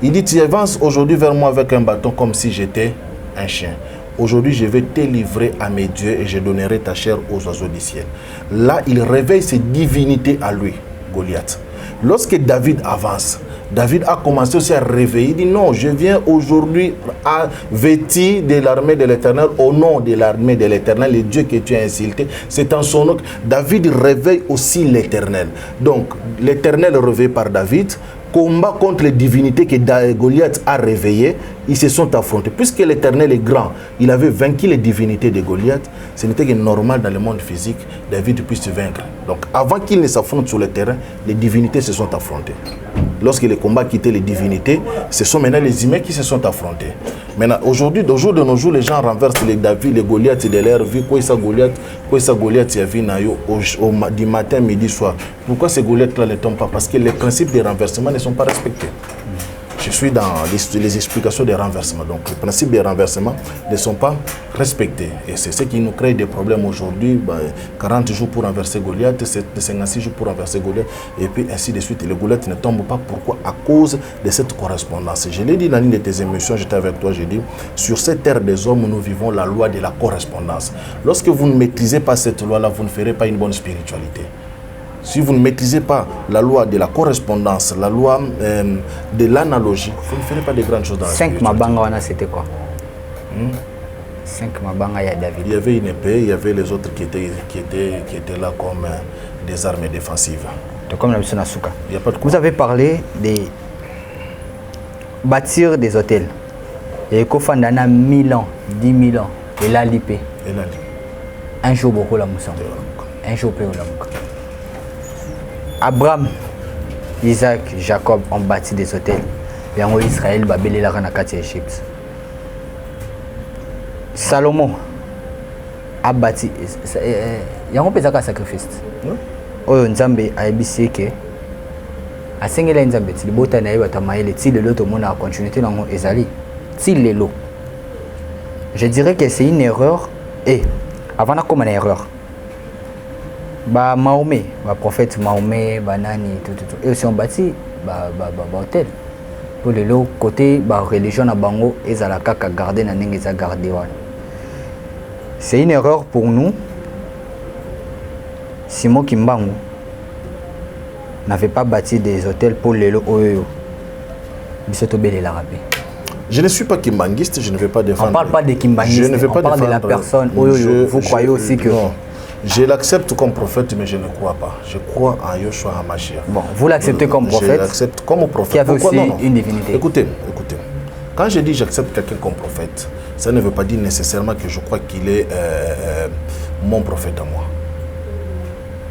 Il dit, tu avances aujourd'hui vers moi avec un bâton comme si j'étais un chien. Aujourd'hui, je vais te livrer à mes dieux et je donnerai ta chair aux oiseaux du ciel. Là, il réveille ses divinités à lui, Goliath. Lorsque David avance, David a commencé aussi à réveiller. Il dit non, je viens aujourd'hui à vêtir de l'armée de l'Éternel au nom de l'armée de l'Éternel, le Dieu que tu as insulté. C'est en son nom que David réveille aussi l'Éternel. Donc, l'Éternel réveillé par David, combat contre les divinités que Goliath a réveillées, ils se sont affrontés. Puisque l'Éternel est grand, il avait vaincu les divinités de Goliath, ce n'était que normal dans le monde physique, David puisse se vaincre. Donc avant qu'ils ne s'affrontent sur le terrain, les divinités se sont affrontées. Lorsque les combats quittaient les divinités, ce sont maintenant les humains qui se sont affrontés. Maintenant, aujourd'hui, au jour de nos jours, les gens renversent les David, les Goliath de leur vie. Quoi ça Goliath, il y a vu du matin, midi, soir. Pourquoi ces Goliath-là ne tombent pas? Parce que les principes de renversement ne sont pas respectés. Je suis dans les explications des renversements. Donc, les principes des renversements ne sont pas respectés. Et c'est ce qui nous crée des problèmes aujourd'hui. 40 jours pour renverser Goliath, 56 jours pour renverser Goliath, et puis ainsi de suite. Et les Goliath ne tombent pas. Pourquoi? À cause de cette correspondance. Je l'ai dit dans une de tes émissions, j'étais avec toi, j'ai dit, sur cette terre des hommes, nous vivons la loi de la correspondance. Lorsque vous ne maîtrisez pas cette loi-là, vous ne ferez pas une bonne spiritualité. Si vous ne maîtrisez pas la loi de la correspondance, la loi de l'analogie, vous ne ferez pas de grandes choses dans la spiritualité. 5 Mabanga, c'était quoi? 5 Mabanga, il y a David. Il y avait une épée, il y avait les autres qui étaient là comme des armes défensives. Comme la mission Nasuka. Il y a pas de quoi. Vous avez parlé de bâtir des hôtels. Et Kofandana 1000 ans, 10 000 ans, et là l'IP. Un jour, beaucoup la moussa. Un jour, peu la moussa. Abraham, Isaac, Jacob ont bâti des hôtels. Et en Israël, Babel et la Ranakati Égypte. Salomon a bâti. Il y a un peu de sacrifice. Oyo Nzambe a ebisi ke asengela Nzambe ti libota na ye batamaele ti lelo to mona continuité nango ezali ti lelo. Je dirais que c'est une erreur et avant na comme une erreur. Ba Mahomet, ba prophète Mahomet, banani tout. Et aussi on bâti ba hôtel. Pour le côté ba religion na bango ezala kaka garder na ndenge za garder wana. C'est une erreur pour nous. Simon Kimbangu n'avait pas bâti des hôtels pour les Oyo. Je ne suis pas kimbanguiste, je ne vais pas défendre. On ne parle pas de kimbanguiste, on parle de la personne Oyo. Vous croyez aussi que... Non, je l'accepte comme prophète, mais je ne crois pas. Je crois en Yoshua HaMashiach. Bon, vous l'acceptez comme prophète. Je l'accepte comme prophète. Qui avait aussi une divinité. Écoutez. Quand je dis j'accepte quelqu'un comme prophète, ça ne veut pas dire nécessairement que je crois qu'il est mon prophète à moi.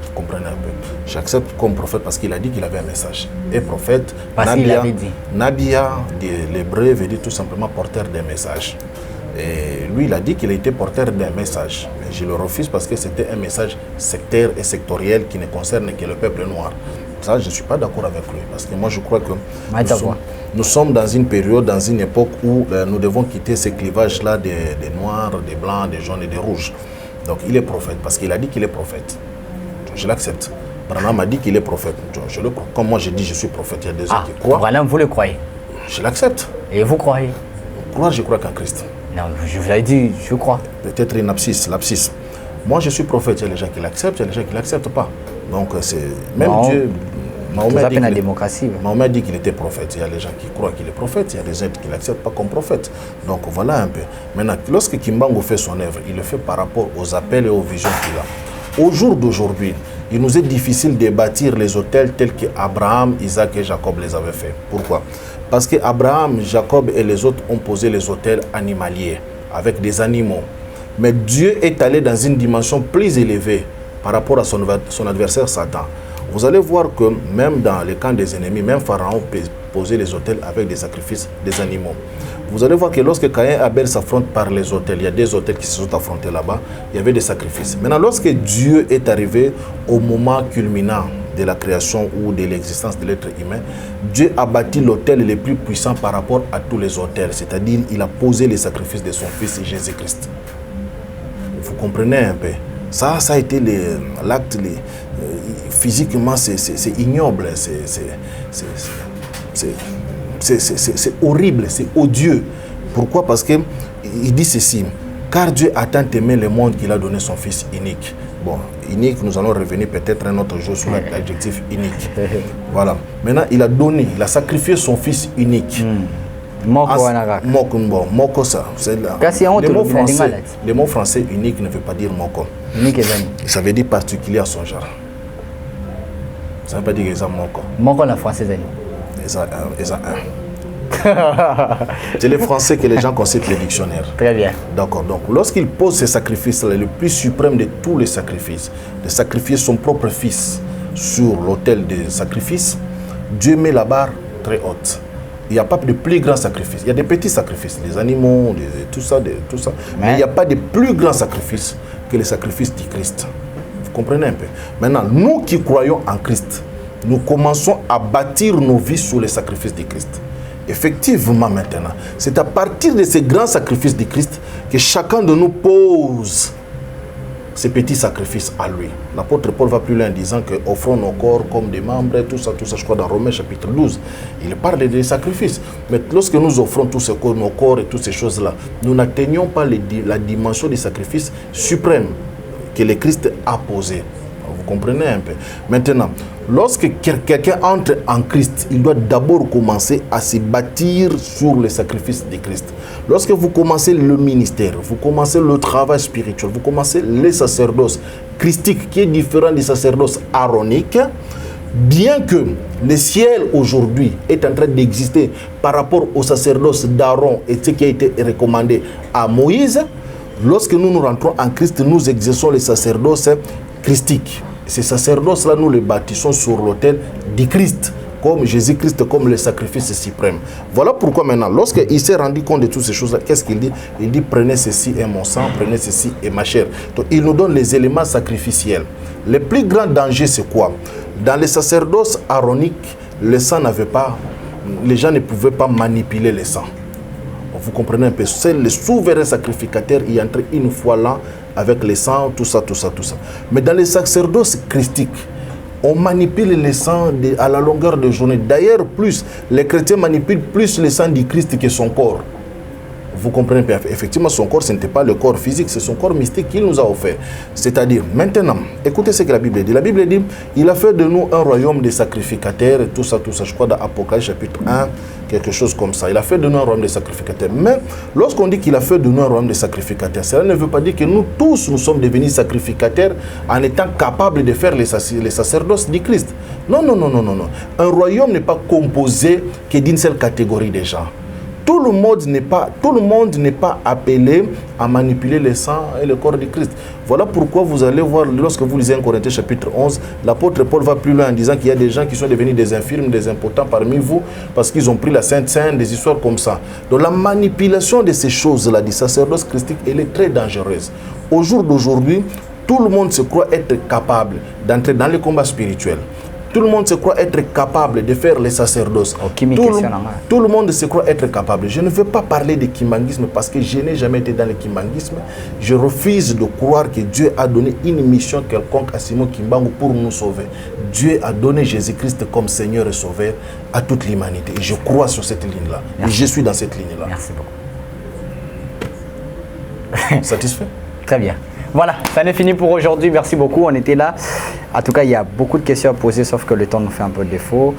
Vous comprenez un peu. J'accepte comme prophète parce qu'il a dit qu'il avait un message. Et prophète, Nadia, l'hébreu veut dire tout simplement porteur d'un message. Et lui, il a dit qu'il était porteur d'un message. Mais je le refuse parce que c'était un message sectaire et sectoriel qui ne concerne que le peuple noir. Ça, je ne suis pas d'accord avec lui. Parce que moi, je crois que nous sommes dans une période, dans une époque où nous devons quitter ces clivages-là des noirs, des blancs, des jaunes et des rouges. Donc, il est prophète parce qu'il a dit qu'il est prophète. Je l'accepte. Branham m'a dit qu'il est prophète. Je le crois. Comme moi, je dis je suis prophète. Il y a des gens qui croient. Branham, vous le croyez? Je l'accepte. Et vous croyez? Moi, je crois qu'en Christ. Non, je vous ai dit, je crois. Peut-être une lapsus. Moi, je suis prophète. Il y a les gens qui l'acceptent, il y a les gens qui ne l'acceptent pas. Donc, c'est même non. Dieu. Mahomet dit qu'il était prophète. Il y a des gens qui croient qu'il est prophète, il y a des gens qui ne l'acceptent pas comme prophète. Donc voilà un peu. Maintenant, lorsque Kimbangu fait son œuvre, il le fait par rapport aux appels et aux visions qu'il a. Au jour d'aujourd'hui, il nous est difficile de bâtir les autels tels que Abraham, Isaac et Jacob les avaient fait. Pourquoi? Parce que Abraham, Jacob et les autres ont posé les autels animaliers avec des animaux. Mais Dieu est allé dans une dimension plus élevée par rapport à son adversaire Satan. Vous allez voir que même dans les camps des ennemis, même Pharaon peut poser les autels avec des sacrifices des animaux. Vous allez voir que lorsque Caïn et Abel s'affrontent par les autels, il y a des autels qui se sont affrontés là-bas, il y avait des sacrifices. Maintenant, lorsque Dieu est arrivé au moment culminant de la création ou de l'existence de l'être humain, Dieu a bâti l'autel le plus puissant par rapport à tous les autels, c'est-à-dire il a posé les sacrifices de son Fils Jésus-Christ. Vous comprenez un peu? Ça a été l'acte, physiquement c'est ignoble, c'est horrible, c'est odieux. Pourquoi? Parce qu'il dit ceci: car Dieu a tant aimé le monde qu'il a donné son Fils unique. Bon, unique, nous allons revenir peut-être un autre jour sur l'adjectif unique. Voilà. Maintenant, il a sacrifié son Fils unique. Moko ça. Le mot français unique ne veut pas dire moko. Ça veut dire particulier à son genre. Ça ne veut pas dire qu'ils ont moko. Moko en français. Ils ont un. C'est les Français que les gens consultent les dictionnaires. Très bien. D'accord. Donc, lorsqu'il pose ces sacrifices-là, le plus suprême de tous les sacrifices, de sacrifier son propre fils sur l'autel des sacrifices, Dieu met la barre très haute. Il n'y a pas de plus grand sacrifice. Il y a des petits sacrifices, des animaux, tout ça. Mais il n'y a pas de plus grand sacrifice que les sacrifices du Christ. Vous comprenez un peu? Maintenant, nous qui croyons en Christ, nous commençons à bâtir nos vies sur les sacrifices du Christ. Effectivement, maintenant, c'est à partir de ces grands sacrifices du Christ que chacun de nous pose ces petits sacrifices à lui. L'apôtre Paul va plus loin en disant que offrons nos corps comme des membres, tout ça, je crois dans Romains chapitre 12. Il parle des sacrifices. Mais lorsque nous offrons tous ces corps, nos corps et toutes ces choses-là, nous n'atteignons pas la dimension des sacrifices suprêmes que le Christ a posé. Vous comprenez un peu? Maintenant, lorsque quelqu'un entre en Christ, il doit d'abord commencer à se bâtir sur les sacrifices de Christ. Lorsque vous commencez le ministère, vous commencez le travail spirituel, vous commencez le sacerdoce christique qui est différent du sacerdoce aaronique, bien que le ciel aujourd'hui est en train d'exister par rapport au sacerdoce d'Aaron et ce qui a été recommandé à Moïse, lorsque nous rentrons en Christ, nous exerçons le sacerdoce christique. Ces sacerdoces-là, nous les bâtissons sur l'autel du Christ, comme Jésus-Christ, comme le sacrifice suprême. Voilà pourquoi maintenant, lorsqu'il s'est rendu compte de toutes ces choses-là, qu'est-ce qu'il dit? Il dit: prenez ceci et mon sang, prenez ceci et ma chair. Donc il nous donne les éléments sacrificiels. Le plus grand danger, c'est quoi? Dans les sacerdoces aaroniques, le sang n'avait pas, les gens ne pouvaient pas manipuler le sang. Vous comprenez un peu? C'est le souverain sacrificateur, il entrait une fois là avec le sang, tout ça. Mais dans les sacerdoces christiques, on manipule le sang à la longueur de journée. D'ailleurs, les chrétiens manipulent plus le sang du Christ que son corps. Vous comprenez bien? Effectivement, son corps, ce n'était pas le corps physique, c'est son corps mystique qu'il nous a offert. C'est-à-dire, maintenant, écoutez ce que la Bible dit. La Bible dit: il a fait de nous un royaume de sacrificateurs, tout ça. Je crois dans Apocalypse chapitre 1, quelque chose comme ça. Il a fait de nous un royaume de sacrificateurs. Mais lorsqu'on dit qu'il a fait de nous un royaume de sacrificateurs, cela ne veut pas dire que nous tous, nous sommes devenus sacrificateurs en étant capables de faire les sacerdoces du Christ. Non. Un royaume n'est pas composé que d'une seule catégorie de gens. Tout le monde n'est pas appelé à manipuler le sang et le corps de Christ. Voilà pourquoi vous allez voir, lorsque vous lisez 1 Corinthiens chapitre 11, l'apôtre Paul va plus loin en disant qu'il y a des gens qui sont devenus des infirmes, des impotents parmi vous, parce qu'ils ont pris la Sainte Seine, des histoires comme ça. Donc la manipulation de ces choses-là, du sacerdoce christique, elle est très dangereuse. Au jour d'aujourd'hui, tout le monde se croit être capable d'entrer dans les combats spirituels. Tout le monde se croit être capable de faire les sacerdoces. Tout le monde se croit être capable. Je ne veux pas parler de kimbanguisme parce que je n'ai jamais été dans le kimbanguisme. Je refuse de croire que Dieu a donné une mission quelconque à Simon Kimbangu pour nous sauver. Dieu a donné Jésus-Christ comme Seigneur et Sauveur à toute l'humanité. Et je crois sur cette ligne-là. Et je suis dans cette ligne-là. Merci beaucoup. Satisfait? Très bien. Voilà, ça n'est fini pour aujourd'hui. Merci beaucoup, on était là. En tout cas, il y a beaucoup de questions à poser, sauf que le temps nous fait un peu de défaut.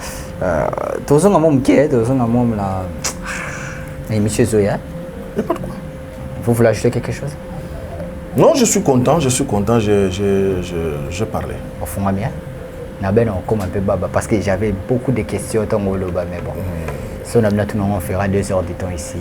Monsieur Zoya, Il n'y a pas de quoi. vous voulez ajouter quelque chose? Non, je suis content, je parlais. Au fond, bien. Comme un peu baba, parce que j'avais beaucoup de questions, mais bon. Si on fera 2 heures de temps ici.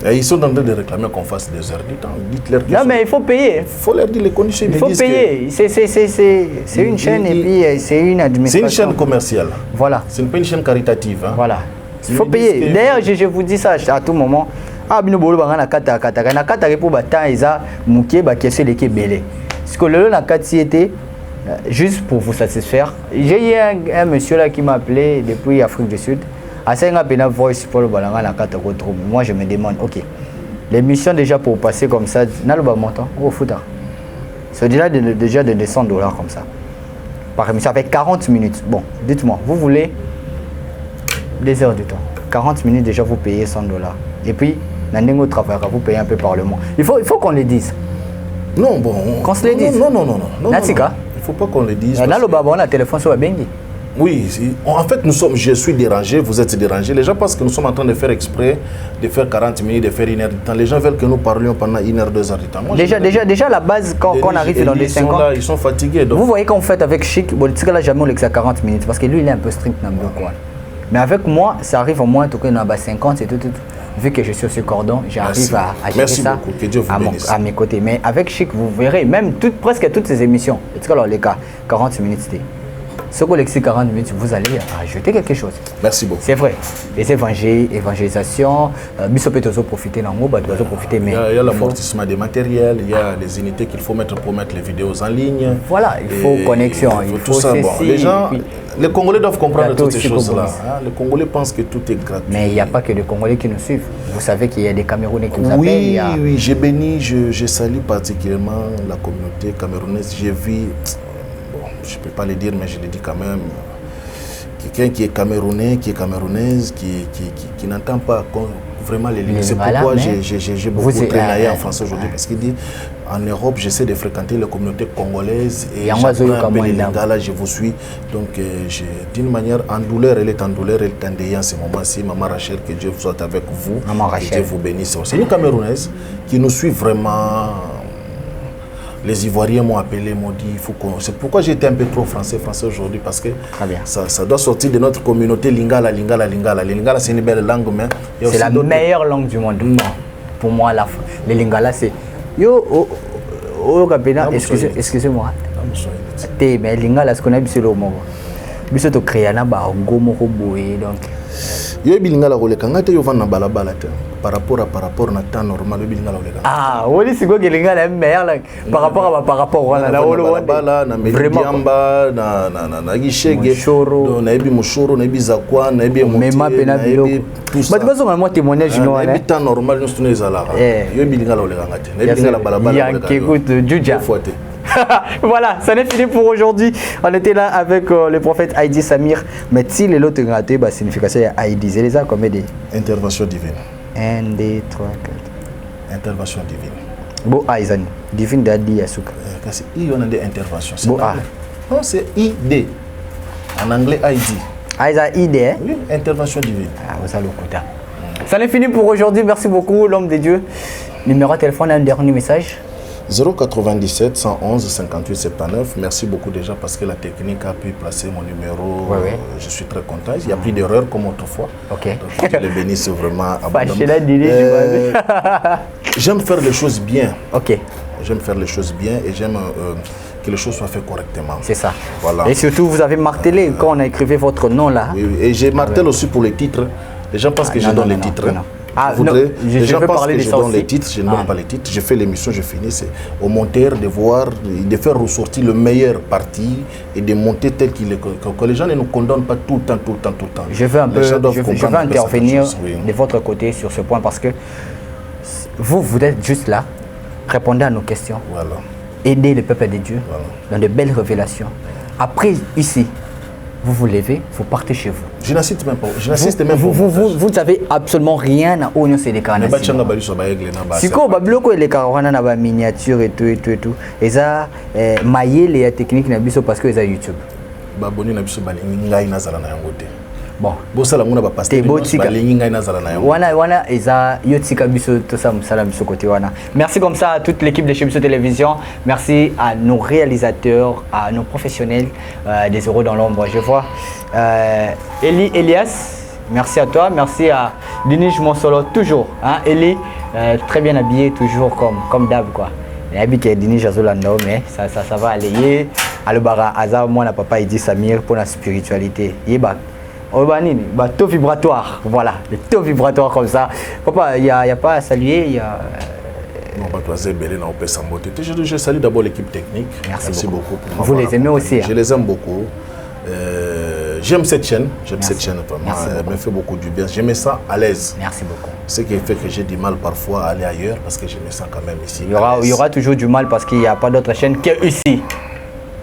Et ils sont en train de réclamer qu'on fasse 2 heures du temps. Dites-leur non, mais il faut payer. Il faut leur dire les conditions. Il faut payer. C'est une chaîne et puis c'est une administration. C'est une chaîne commerciale. Voilà. Ce n'est pas une chaîne caritative. Hein. Voilà. Il faut payer. D'ailleurs, je vous dis ça à tout moment. Ah, bino bolo bangana kata na kata pour bata isa mukie ba kese leke belé. Ce que le na kati était juste pour vous satisfaire. J'ai eu un monsieur là qui m'a appelé depuis Afrique du Sud. Moi je me demande, ok, l'émission déjà pour passer comme ça, c'est déjà de $200 comme ça. Par émission avec 40 minutes. Bon, dites-moi, vous voulez 2 heures du temps. 40 minutes déjà vous payez $100. Et puis, au travail, vous payez un peu par le mois. Il faut qu'on le dise. Non, bon. Qu'on se le dise. Non. Il ne faut pas qu'on le dise. On a téléphone sur la bengi. Oui, en fait, je suis dérangé, vous êtes dérangé. Les gens pensent que nous sommes en train de faire exprès, de faire 40 minutes, de faire 1 heure de temps. Les gens veulent que nous parlions pendant 1 heure, 2 heures de temps. Moi, déjà, la base, quand on arrive dans les 5 ans, ils sont fatigués. Donc. Vous voyez qu'on fait avec Chic, bon, là, jamais on l'excès à 40 minutes, parce que lui, il est un peu strict dans le quoi. Mais avec moi, ça arrive au moins, en tout cas, dans 50, c'est tout. Vu que je suis sur cordon, j'arrive à gérer ça à mes côtés. Mais avec Chic, vous verrez, même presque toutes ces émissions, en tout cas, alors, les cas, 40 minutes, c'était. Ce que l'excès 40 minutes, vous allez ajouter quelque chose. Merci beaucoup. C'est vrai. Les évangélisations, Bissop peut aussi profiter dans le profiter. Il y a l'amortissement des matériels, il y a les unités qu'il faut mettre pour mettre les vidéos en ligne. Voilà, il faut connexion, il faut ça. Bon, les gens, les Congolais doivent comprendre toutes ces choses-là. Les Congolais pensent que tout est gratuit. Mais il n'y a pas que les Congolais qui nous suivent. Vous savez qu'il y a des Camerounais qui nous appellent. Oui, j'ai béni, je salue particulièrement la communauté camerounaise. J'ai vu... Je ne peux pas le dire, mais je le dis quand même. Quelqu'un qui est camerounais, qui est camerounaise, qui n'entend pas vraiment les limites. C'est pourquoi j'ai beaucoup traîné en France aujourd'hui. Parce qu'il dit, en Europe, j'essaie de fréquenter les communautés congolaises et j'apprends un peu les lingala, je vous suis. Donc, d'une manière, en douleur, elle est en douleur, elle est en déant en ce moment-ci. Maman Rachel, que Dieu soit avec vous. Maman Rachel. Que Dieu vous bénisse. C'est une camerounaise qui nous suit vraiment. Les Ivoiriens m'ont appelé, m'ont dit, c'est pourquoi j'étais un peu trop français aujourd'hui, parce que ça doit sortir de notre communauté lingala. Lingala, c'est une belle langue, mais... C'est la meilleure langue du monde. Pour moi, les lingala, c'est... Excusez-moi. Mais lingala, ce qu'on a vu, c'est le mot. Mais c'est au créana, donc... Yo bilingala koleka te yo vana balabala te par rapport à temps normal yo bilingala koleka. Ah, oui c'est quoi que lingala meilleur par rapport à la balabala na mediamba na gishege na ebi mushoro na ebi zakwa na ebi mema pena biloko. Ba tu bazonga moi témoignage no na temps normal nous tuna ezala. Yo bilingala koleka te. Na bilingala balabala koleka. Écoute Juja. Voilà, ça n'est fini pour aujourd'hui. On était là avec le prophète Heidi Samir. Mais si les autres ratés, bah signification est Heidi. C'est les comme des intervention divine. 1, 2, 3, 4. Intervention divine. Bon, Aizani. Divine d'Adi Yasuka. Il y a des interventions. Bon, non, c'est ID. En anglais, ID. Aiza ID, hein? Oui, intervention divine. Ah, vous allez écouter. Ça n'est fini pour aujourd'hui. Merci beaucoup, l'homme de Dieu. Numéro de téléphone, un dernier message. 097 111 58 79. Merci beaucoup déjà parce que la technique a pu placer mon numéro. Oui. Je suis très content. Il n'y a plus d'erreur comme autrefois. Ok. Donc, je les bénisse vraiment. J'aime faire les choses bien. Ok. J'aime faire les choses bien et j'aime que les choses soient faites correctement. C'est ça. Voilà. Et surtout, vous avez martelé quand on a écrit votre nom là. Oui. Et j'ai martelé aussi pour les titres. Les gens pensent que je donne les titres. Non. Je veux parler de ça aussi. Les titres, je ne donne pas les titres. Je fais l'émission, je finis. C'est au monteur de voir, de faire ressortir le meilleur parti et de monter tel qu'il est. Que les gens ne nous condamnent pas tout le temps. Je veux intervenir de votre côté sur ce point parce que vous êtes juste là, répondez à nos questions, aidez le peuple de Dieu dans de belles révélations. Après, ici, vous vous levez, vous partez chez vous. Je n'insiste même pas. Je n'insiste même pas. Vous n'avez absolument rien à oignon c'est les carnets. Si quoi babloko les carnets na ba miniature et tout. Et ça mailler les techniques na biso parce que ça YouTube. Ba boni na biso balingi ngai nazala na yango te. Bon, bosala ngona ba pasteur balingi ngai nazala na yango. Wana eza yotika biso tout ça musala biso côté wana. Merci comme ça à toute l'équipe de chez Biso Télévision. Merci à nos réalisateurs, à nos professionnels des Euros dans l'ombre. Je vois Elias, merci à toi, merci à Denis Monsolo toujours hein Eli très bien habillé toujours comme d'hab quoi. Il habite Denis Jazolando mais ça va aller. Alobara Azar moi na papa il dit Samir pour la spiritualité. Yeba Obanini, taux vibratoire, voilà, le taux vibratoire comme ça. Papa, il n'y a pas à saluer, il y a... Non, je salue d'abord l'équipe technique. Merci beaucoup. Vous les aimez aussi. Je les aime beaucoup. J'aime cette chaîne, vraiment. Elle me fait beaucoup du bien. Je me sens à l'aise. Merci beaucoup. Ce qui fait que j'ai du mal parfois à aller ailleurs parce que je me sens quand même ici. Il y aura toujours du mal parce qu'il n'y a pas d'autre chaîne ici.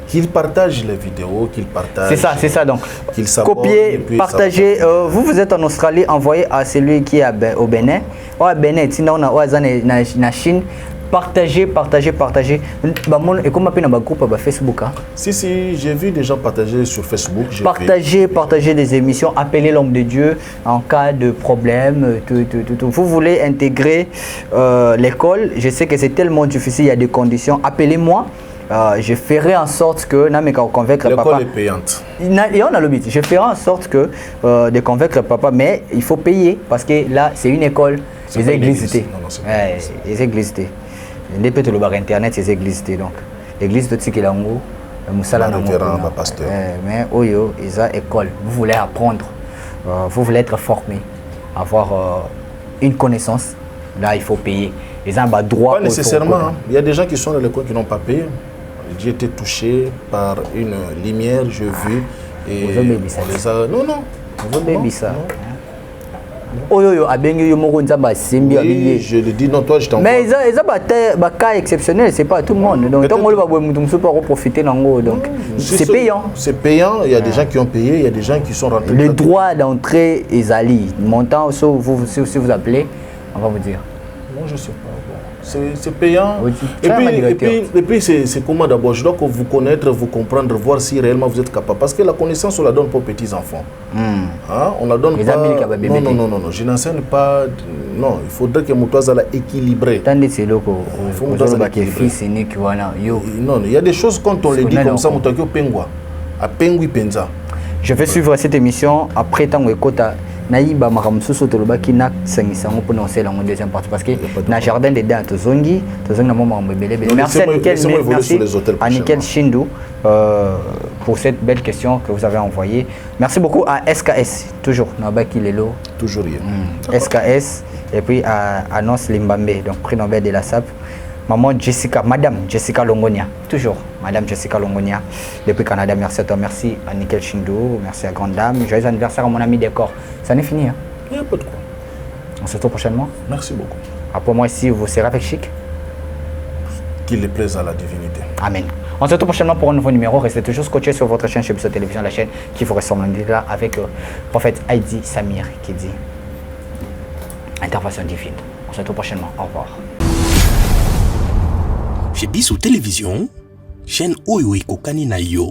Qu'ils partagent les vidéos, qu'ils partagent. C'est ça donc. Qu'ils s'abonnent. Copiez, partagez. Vous êtes en Australie, envoyez à celui qui est au Bénin. Au Bénin, sinon on a en Chine. Partagez. Et comment appelle un groupe à Facebook? Si, j'ai vu des gens partager sur Facebook. Partagez des émissions, appelez l'homme de Dieu en cas de problème. Tout. Vous voulez intégrer l'école, je sais que c'est tellement difficile, il y a des conditions. Appelez-moi. Je ferai en sorte que convaincre papa. L'école est payante. Et on a le but. Je ferai en sorte que de convaincre papa, mais il faut payer parce que là c'est une école. Les églises. Les églises. Les peut le bar internet, les églises donc. L'église de Tsikilango, Moussala pasteur. Mais oyo, ils ont école. Vous voulez apprendre, vous voulez être formé, avoir une connaissance. Là il faut payer. Ils ont un droit. Pas nécessairement. Il y a des gens qui sont dans l'école qui n'ont pas payé. J'ai été touché par une lumière, j'ai vu. Et on les a... Non. Oui, je le dis, non, toi je t'envoie. Mais ils ont un cas exceptionnel, c'est pas tout le monde. Donc, c'est payant. C'est payant, il y a des gens qui ont payé, il y a des gens qui sont rentrés. Le droit d'entrée est ali. Montant, si vous appelez, on va vous dire. Non, je ne sais pas. C'est payant. Oui, et puis c'est comment d'abord? Je dois vous connaître, vous comprendre, voir si réellement vous êtes capable. Parce que la connaissance, on la donne pas aux petits-enfants. Hein? On la donne pas... Non, je n'enseigne pas... Non, il faudrait que mon toit soit équilibré. Il faut que mon Non, il y a des choses quand on les dit comme ça, mon toit je vais suivre cette émission après tant que naïba makamsusu tolobaki na sangisango pour lancer la deuxième partie parce que na jardin de dents tozongi na mama mbebele. Merci à Nickel Chindou pour cette belle question que vous avez envoyée. Merci beaucoup à SKS toujours nabaki lelo toujours SKS et puis à Annonce Limbambe donc prix Nobel de la SAP. Maman Jessica, Madame Jessica Longonia, toujours Madame Jessica Longonia, depuis Canada. Merci à toi, merci à Nickel Chindou, merci à Grande Dame. Joyeux anniversaire à mon ami Décor. Ça n'est fini. Hein? Il n'y a pas de quoi. On se retrouve prochainement. Merci beaucoup. Après moi, ici, vous serez avec Chic. Qu'il les plaise à la divinité. Amen. On se retrouve prochainement pour un nouveau numéro. Restez toujours scotché sur votre chaîne chez Biso Télévision, la chaîne qui vous ressemble. On est là avec le prophète Heidi Samir qui dit intervention divine. On se retrouve prochainement. Au revoir. Chez Biso Télévision, chaîne Oyo Kokani na yo.